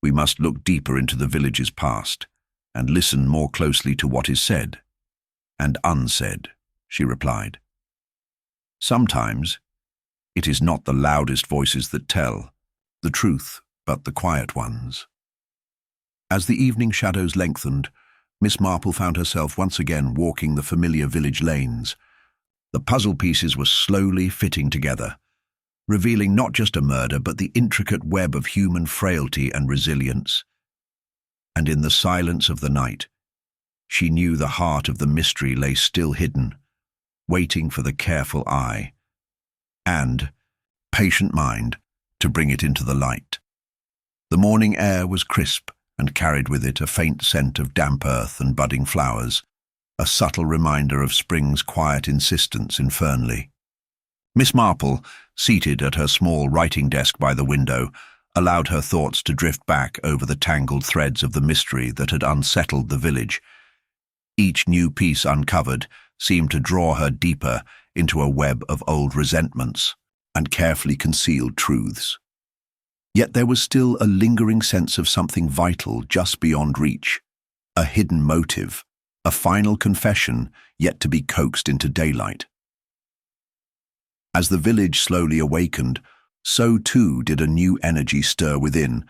"We must look deeper into the village's past, and listen more closely to what is said and unsaid," she replied. "Sometimes it is not the loudest voices that tell the truth, but the quiet ones." As the evening shadows lengthened, Miss Marple found herself once again walking the familiar village lanes. The puzzle pieces were slowly fitting together, revealing not just a murder but the intricate web of human frailty and resilience. And in the silence of the night, she knew the heart of the mystery lay still hidden, waiting for the careful eye and patient mind to bring it into the light. The morning air was crisp and carried with it a faint scent of damp earth and budding flowers, a subtle reminder of spring's quiet insistence in Fernley. Miss Marple, seated at her small writing desk by the window, allowed her thoughts to drift back over the tangled threads of the mystery that had unsettled the village. Each new piece uncovered seemed to draw her deeper into a web of old resentments and carefully concealed truths. Yet there was still a lingering sense of something vital just beyond reach, a hidden motive, a final confession yet to be coaxed into daylight. As the village slowly awakened, so too did a new energy stir within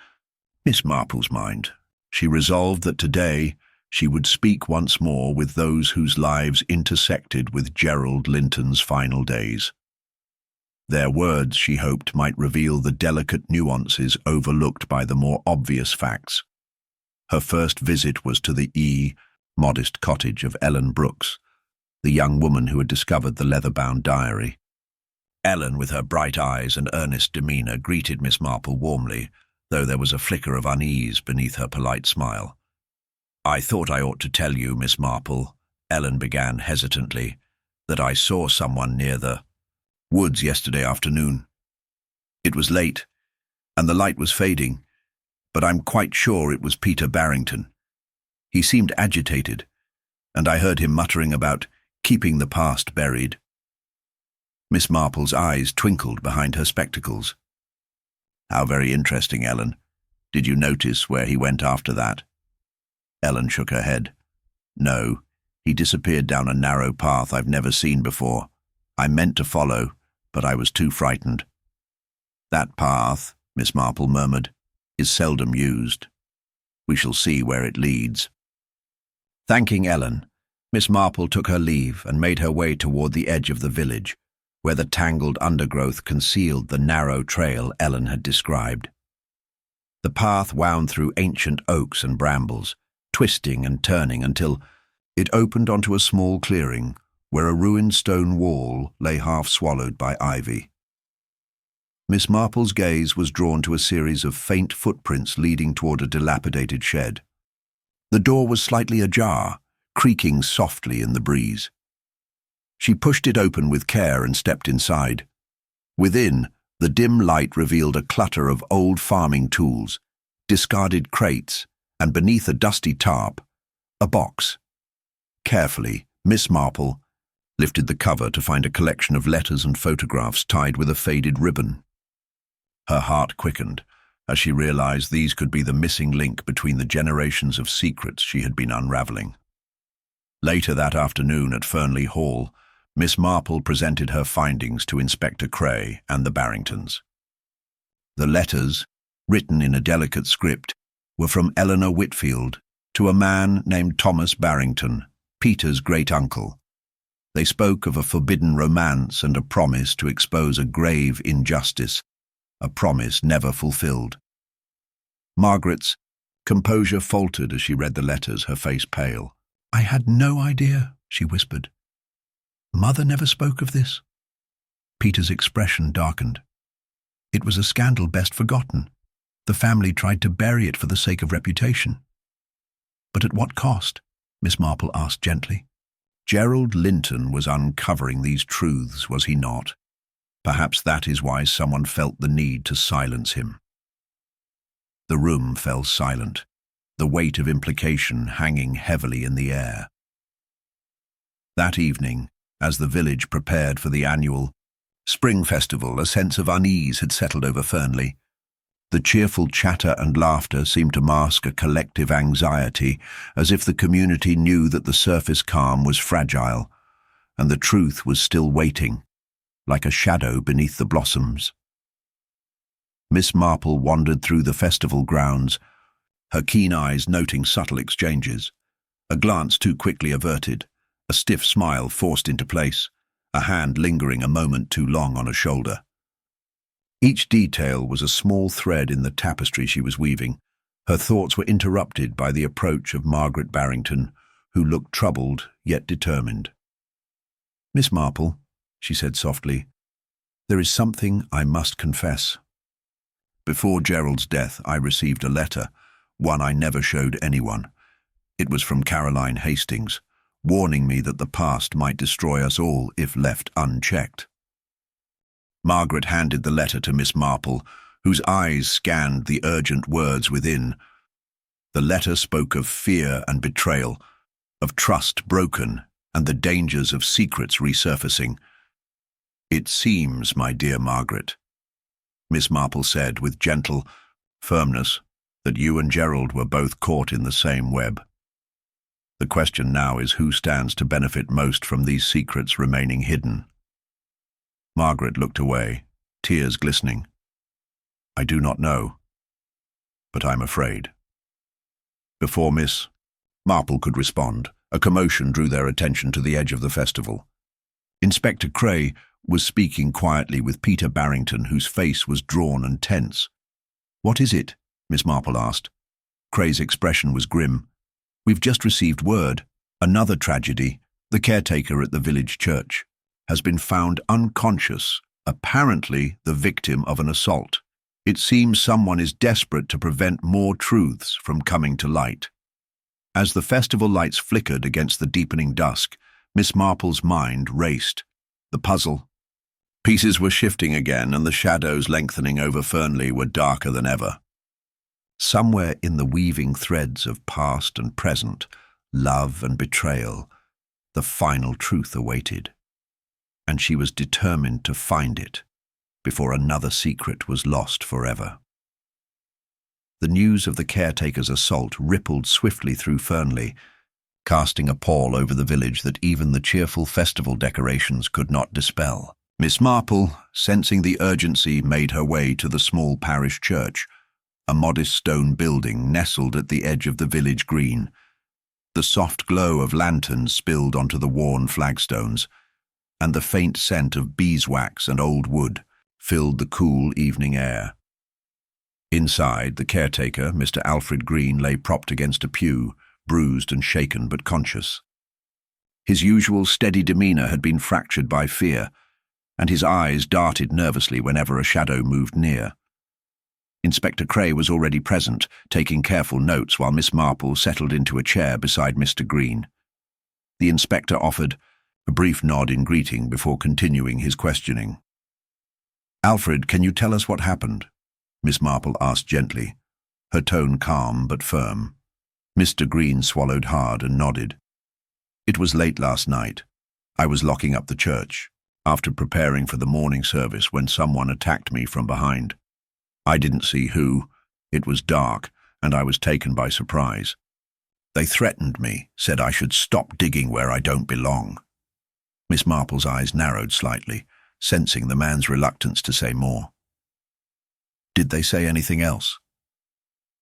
Miss Marple's mind. She resolved that today she would speak once more with those whose lives intersected with Gerald Linton's final days. Their words, she hoped, might reveal the delicate nuances overlooked by the more obvious facts. Her first visit was to the modest cottage of Ellen Brooks, the young woman who had discovered the leather-bound diary. Ellen, with her bright eyes and earnest demeanour, greeted Miss Marple warmly, though there was a flicker of unease beneath her polite smile. "I thought I ought to tell you, Miss Marple," Ellen began hesitantly, "that I saw someone near the woods yesterday afternoon. It was late, and the light was fading, but I'm quite sure it was Peter Barrington. He seemed agitated, and I heard him muttering about keeping the past buried." Miss Marple's eyes twinkled behind her spectacles. "How very interesting, Ellen. Did you notice where he went after that?" Ellen shook her head. "No, he disappeared down a narrow path I've never seen before. I meant to follow, but I was too frightened." "That path," Miss Marple murmured, "is seldom used. We shall see where it leads." Thanking Ellen, Miss Marple took her leave and made her way toward the edge of the village, where the tangled undergrowth concealed the narrow trail Ellen had described. The path wound through ancient oaks and brambles, twisting and turning until it opened onto a small clearing where a ruined stone wall lay half swallowed by ivy. Miss Marple's gaze was drawn to a series of faint footprints leading toward a dilapidated shed. The door was slightly ajar, creaking softly in the breeze. She pushed it open with care and stepped inside. Within, the dim light revealed a clutter of old farming tools, discarded crates, and beneath a dusty tarp, a box. Carefully, Miss Marple lifted the cover to find a collection of letters and photographs tied with a faded ribbon. Her heart quickened as she realized these could be the missing link between the generations of secrets she had been unraveling. Later that afternoon at Fernley Hall, Miss Marple presented her findings to Inspector Cray and the Barringtons. The letters, written in a delicate script, were from Eleanor Whitfield to a man named Thomas Barrington, Peter's great-uncle. They spoke of a forbidden romance and a promise to expose a grave injustice, a promise never fulfilled. Margaret's composure faltered as she read the letters, her face pale. "I had no idea," she whispered. "Mother never spoke of this." Peter's expression darkened. "It was a scandal best forgotten. The family tried to bury it for the sake of reputation." "But at what cost?" Miss Marple asked gently. Gerald Linton was uncovering these truths, was he not? Perhaps that is why someone felt the need to silence him. The room fell silent, the weight of implication hanging heavily in the air. That evening, as the village prepared for the annual Spring Festival, a sense of unease had settled over Fernley. The cheerful chatter and laughter seemed to mask a collective anxiety, as if the community knew that the surface calm was fragile, and the truth was still waiting, like a shadow beneath the blossoms. Miss Marple wandered through the festival grounds, her keen eyes noting subtle exchanges, a glance too quickly averted, a stiff smile forced into place, a hand lingering a moment too long on a shoulder. Each detail was a small thread in the tapestry she was weaving. Her thoughts were interrupted by the approach of Margaret Barrington, who looked troubled yet determined. "Miss Marple," she said softly, "there is something I must confess. Before Gerald's death, I received a letter, one I never showed anyone. It was from Caroline Hastings, warning me that the past might destroy us all if left unchecked." Margaret handed the letter to Miss Marple, whose eyes scanned the urgent words within. The letter spoke of fear and betrayal, of trust broken, and the dangers of secrets resurfacing. "It seems, my dear Margaret," Miss Marple said with gentle firmness, "that you and Gerald were both caught in the same web. The question now is who stands to benefit most from these secrets remaining hidden." Margaret looked away, tears glistening. "I do not know, but I'm afraid." Before Miss Marple could respond, a commotion drew their attention to the edge of the festival. Inspector Cray was speaking quietly with Peter Barrington, whose face was drawn and tense. "What is it?" Miss Marple asked. Cray's expression was grim. "We've just received word. Another tragedy. The caretaker at the village church has been found unconscious, apparently the victim of an assault. It seems someone is desperate to prevent more truths from coming to light." As the festival lights flickered against the deepening dusk, Miss Marple's mind raced. The puzzle. Pieces were shifting again, and the shadows lengthening over Fernley were darker than ever. Somewhere in the weaving threads of past and present, love and betrayal, the final truth awaited. And she was determined to find it before another secret was lost forever. The news of the caretaker's assault rippled swiftly through Fernley, casting a pall over the village that even the cheerful festival decorations could not dispel. Miss Marple, sensing the urgency, made her way to the small parish church, a modest stone building nestled at the edge of the village green. The soft glow of lanterns spilled onto the worn flagstones, and the faint scent of beeswax and old wood filled the cool evening air. Inside, the caretaker, Mr. Alfred Green, lay propped against a pew, bruised and shaken but conscious. His usual steady demeanour had been fractured by fear, and his eyes darted nervously whenever a shadow moved near. Inspector Cray was already present, taking careful notes while Miss Marple settled into a chair beside Mr. Green. The inspector offered a brief nod in greeting before continuing his questioning. "Alfred, can you tell us what happened?" Miss Marple asked gently, her tone calm but firm. Mr. Green swallowed hard and nodded. "It was late last night. I was locking up the church, after preparing for the morning service, when someone attacked me from behind. I didn't see who. It was dark, and I was taken by surprise. They threatened me, said I should stop digging where I don't belong." Miss Marple's eyes narrowed slightly, sensing the man's reluctance to say more. "Did they say anything else?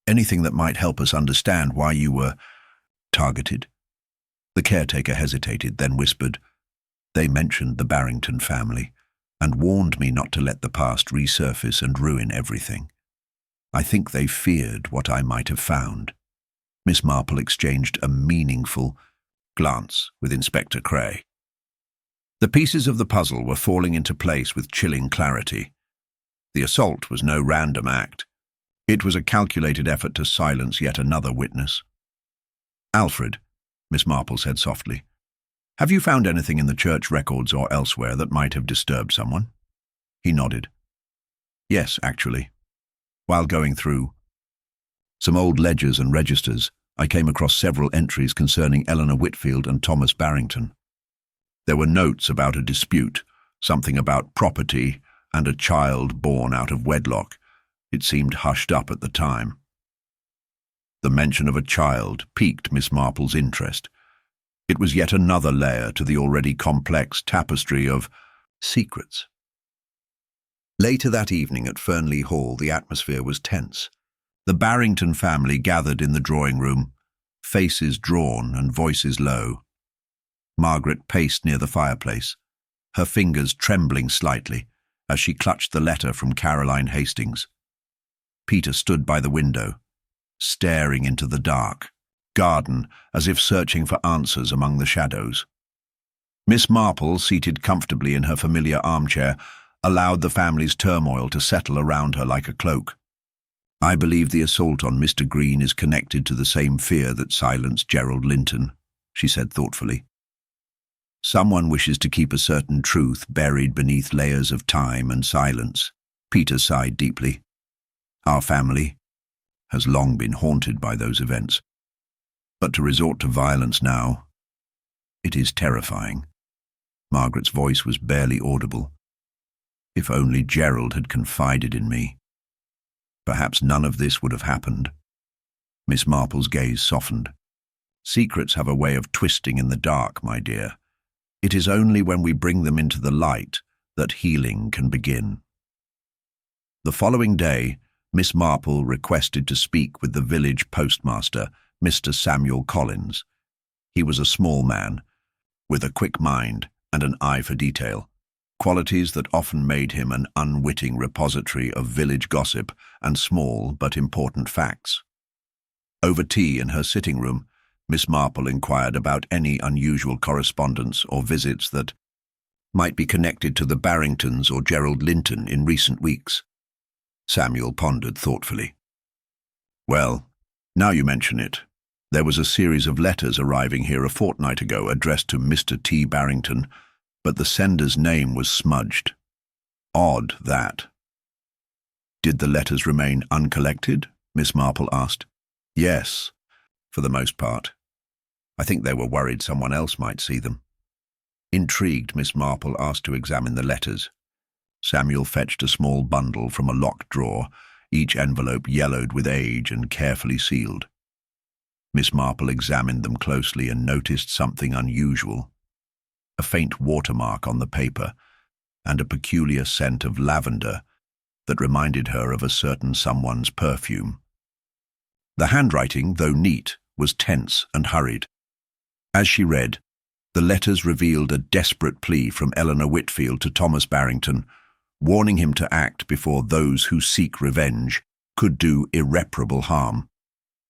Anything that might help us understand why you were targeted?" The caretaker hesitated, then whispered, "They mentioned the Barrington family and warned me not to let the past resurface and ruin everything. I think they feared what I might have found." Miss Marple exchanged a meaningful glance with Inspector Cray. The pieces of the puzzle were falling into place with chilling clarity. The assault was no random act. It was a calculated effort to silence yet another witness. "Alfred," Miss Marple said softly, Have you found anything in the church records or elsewhere that might have disturbed someone? He nodded. Yes, actually. While going through some old ledgers and registers, I came across several entries concerning Eleanor Whitfield and Thomas Barrington. There were notes about a dispute, something about property, and a child born out of wedlock. It seemed hushed up at the time. The mention of a child piqued Miss Marple's interest. It was yet another layer to the already complex tapestry of secrets. Later that evening at Fernley Hall, the atmosphere was tense. The Barrington family gathered in the drawing room, faces drawn and voices low. Margaret paced near the fireplace, her fingers trembling slightly as she clutched the letter from Caroline Hastings. Peter stood by the window, staring into the dark garden as if searching for answers among the shadows. Miss Marple, seated comfortably in her familiar armchair, allowed the family's turmoil to settle around her like a cloak. I believe the assault on Mr. Green is connected to the same fear that silenced Gerald Linton, she said thoughtfully. Someone wishes to keep a certain truth buried beneath layers of time and silence. Peter sighed deeply. Our family has long been haunted by those events. But to resort to violence now, it is terrifying. Margaret's voice was barely audible. If only Gerald had confided in me. Perhaps none of this would have happened. Miss Marple's gaze softened. Secrets have a way of twisting in the dark, my dear. It is only when we bring them into the light that healing can begin. The following day, Miss Marple requested to speak with the village postmaster, Mr. Samuel Collins. He was a small man, with a quick mind and an eye for detail, qualities that often made him an unwitting repository of village gossip and small but important facts. Over tea in her sitting room, Miss Marple inquired about any unusual correspondence or visits that might be connected to the Barringtons or Gerald Linton in recent weeks. Samuel pondered thoughtfully. Well, now you mention it, there was a series of letters arriving here a fortnight ago addressed to Mr. T. Barrington, but the sender's name was smudged. Odd, that. Did the letters remain uncollected? Miss Marple asked. Yes, for the most part. I think they were worried someone else might see them. Intrigued, Miss Marple asked to examine the letters. Samuel fetched a small bundle from a locked drawer, each envelope yellowed with age and carefully sealed. Miss Marple examined them closely and noticed something unusual. A faint watermark on the paper, and a peculiar scent of lavender that reminded her of a certain someone's perfume. The handwriting, though neat, was tense and hurried. As she read, the letters revealed a desperate plea from Eleanor Whitfield to Thomas Barrington, warning him to act before those who seek revenge could do irreparable harm.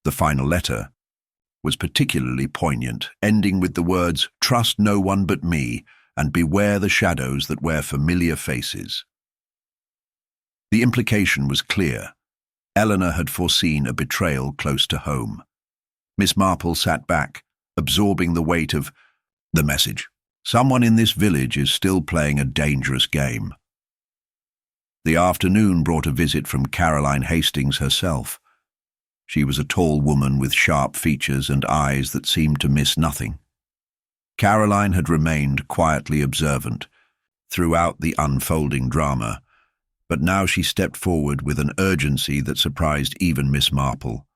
The final letter was particularly poignant, ending with the words, "Trust no one but me, and beware the shadows that wear familiar faces." The implication was clear. Eleanor had foreseen a betrayal close to home. Miss Marple sat back, absorbing the weight of the message. Someone in this village is still playing a dangerous game. The afternoon brought a visit from Caroline Hastings herself. She was a tall woman with sharp features and eyes that seemed to miss nothing. Caroline had remained quietly observant throughout the unfolding drama, but now she stepped forward with an urgency that surprised even Miss Marple.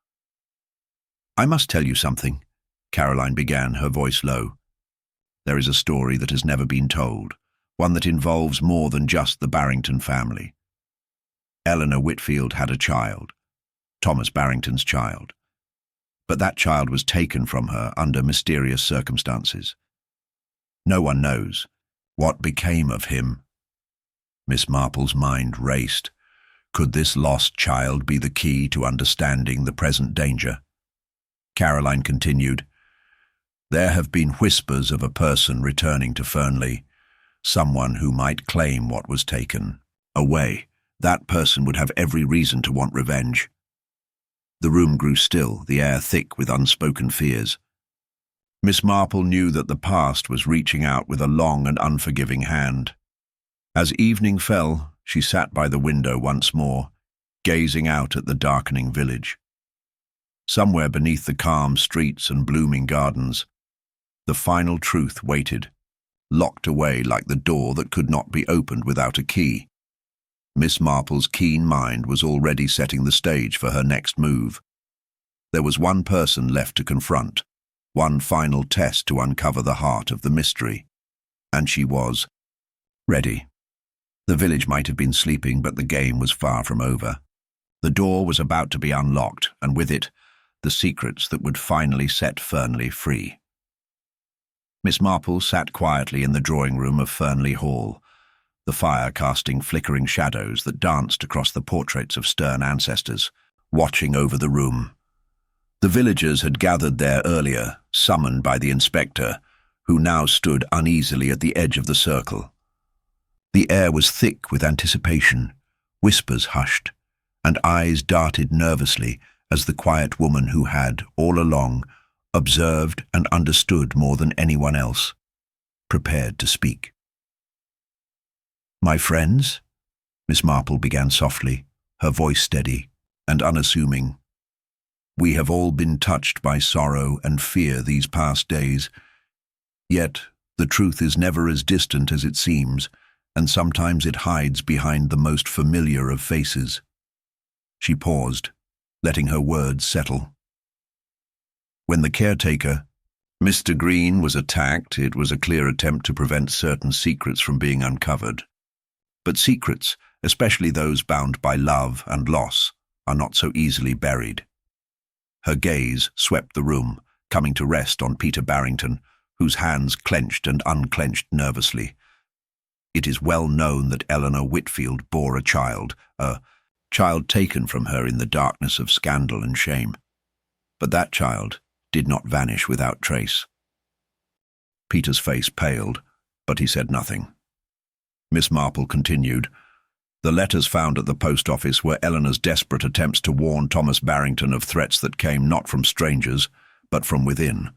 "I must tell you something," Caroline began, her voice low. "There is a story that has never been told, one that involves more than just the Barrington family. Eleanor Whitfield had a child, Thomas Barrington's child, but that child was taken from her under mysterious circumstances. No one knows what became of him." Miss Marple's mind raced. Could this lost child be the key to understanding the present danger? Caroline continued, "There have been whispers of a person returning to Fernley, someone who might claim what was taken away. That person would have every reason to want revenge." The room grew still, the air thick with unspoken fears. Miss Marple knew that the past was reaching out with a long and unforgiving hand. As evening fell, she sat by the window once more, gazing out at the darkening village. Somewhere beneath the calm streets and blooming gardens, the final truth waited, locked away like the door that could not be opened without a key. Miss Marple's keen mind was already setting the stage for her next move. There was one person left to confront, one final test to uncover the heart of the mystery. And she was ready. The village might have been sleeping, but the game was far from over. The door was about to be unlocked, and with it, the secrets that would finally set Fernley free. Miss Marple sat quietly in the drawing-room of Fernley Hall, the fire casting flickering shadows that danced across the portraits of stern ancestors, watching over the room. The villagers had gathered there earlier, summoned by the inspector, who now stood uneasily at the edge of the circle. The air was thick with anticipation, whispers hushed, and eyes darted nervously as the quiet woman who had, all along, observed and understood more than anyone else, prepared to speak. "My friends," Miss Marple began softly, her voice steady and unassuming, "we have all been touched by sorrow and fear these past days. Yet the truth is never as distant as it seems, and sometimes it hides behind the most familiar of faces." She paused, letting her words settle. When the caretaker, Mr. Green, was attacked, it was a clear attempt to prevent certain secrets from being uncovered. But secrets, especially those bound by love and loss, are not so easily buried. Her gaze swept the room, coming to rest on Peter Barrington, whose hands clenched and unclenched nervously. It is well known that Eleanor Whitfield bore a child taken from her in the darkness of scandal and shame. But that child did not vanish without trace. Peter's face paled, but he said nothing. Miss Marple continued. The letters found at the post office were Eleanor's desperate attempts to warn Thomas Barrington of threats that came not from strangers, but from within.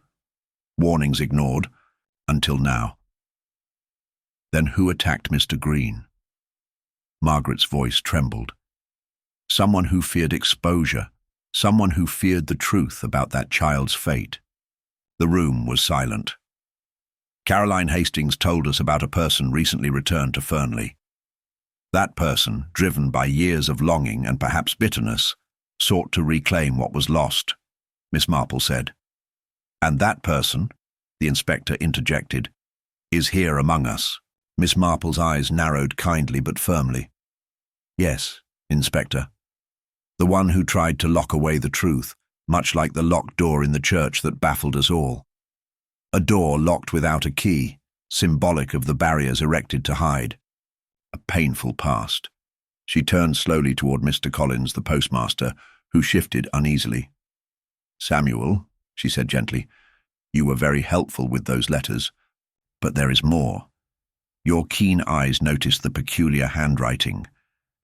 Warnings ignored, until now. Then who attacked Mr. Green? Margaret's voice trembled. Someone who feared exposure, someone who feared the truth about that child's fate. The room was silent. Caroline Hastings told us about a person recently returned to Fernley. That person, driven by years of longing and perhaps bitterness, sought to reclaim what was lost, Miss Marple said. And that person, the inspector interjected, is here among us. Miss Marple's eyes narrowed kindly but firmly. Yes, Inspector. The one who tried to lock away the truth, much like the locked door in the church that baffled us all. A door locked without a key, symbolic of the barriers erected to hide. A painful past. She turned slowly toward Mr. Collins, the postmaster, who shifted uneasily. "Samuel," she said gently, "you were very helpful with those letters, but there is more." Your keen eyes noticed the peculiar handwriting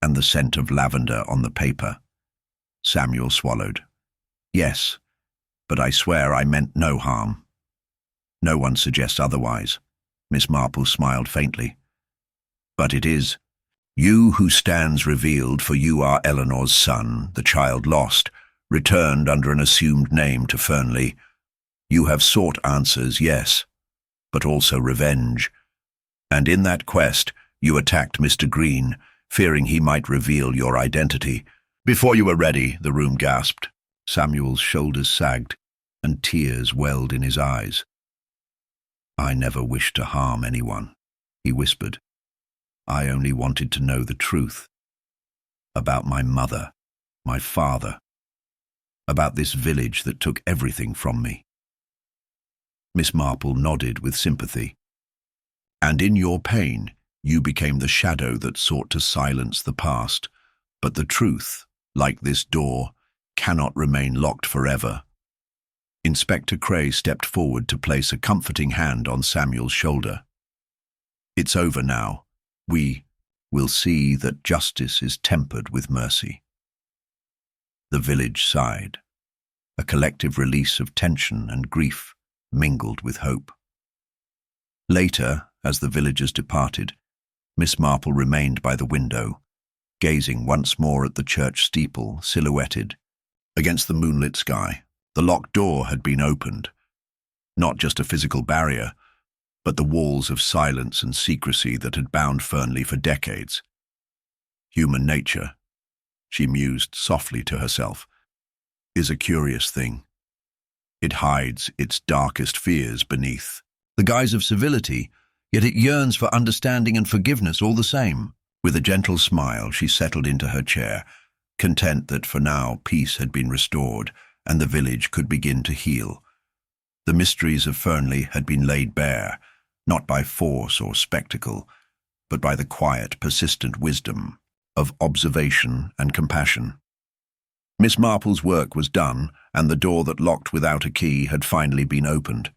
and the scent of lavender on the paper. Samuel swallowed. "Yes, but I swear I meant no harm." "No one suggests otherwise." Miss Marple smiled faintly. "But it is you who stands revealed, for you are Eleanor's son, the child lost, returned under an assumed name to Fernley. You have sought answers, yes, but also revenge. And in that quest, you attacked Mr. Green, fearing he might reveal your identity. Before you were ready," the room gasped. Samuel's shoulders sagged, and tears welled in his eyes. "I never wished to harm anyone," he whispered. "I only wanted to know the truth. About my mother, my father, about this village that took everything from me." Miss Marple nodded with sympathy. "And in your pain, you became the shadow that sought to silence the past. But the truth, like this door, cannot remain locked forever." Inspector Cray stepped forward to place a comforting hand on Samuel's shoulder. "It's over now. We will see that justice is tempered with mercy." The village sighed, a collective release of tension and grief. mingled with hope. Later, as the villagers departed, Miss Marple remained by the window, gazing once more at the church steeple silhouetted against the moonlit sky. The locked door had been opened, not just a physical barrier, but the walls of silence and secrecy that had bound Fernley for decades. Human nature, she mused softly to herself, is a curious thing. It hides its darkest fears beneath the guise of civility, yet it yearns for understanding and forgiveness all the same. With a gentle smile, she settled into her chair, content that for now peace had been restored and the village could begin to heal. The mysteries of Fernley had been laid bare, not by force or spectacle, but by the quiet, persistent wisdom of observation and compassion. Miss Marple's work was done, and the door that locked without a key had finally been opened.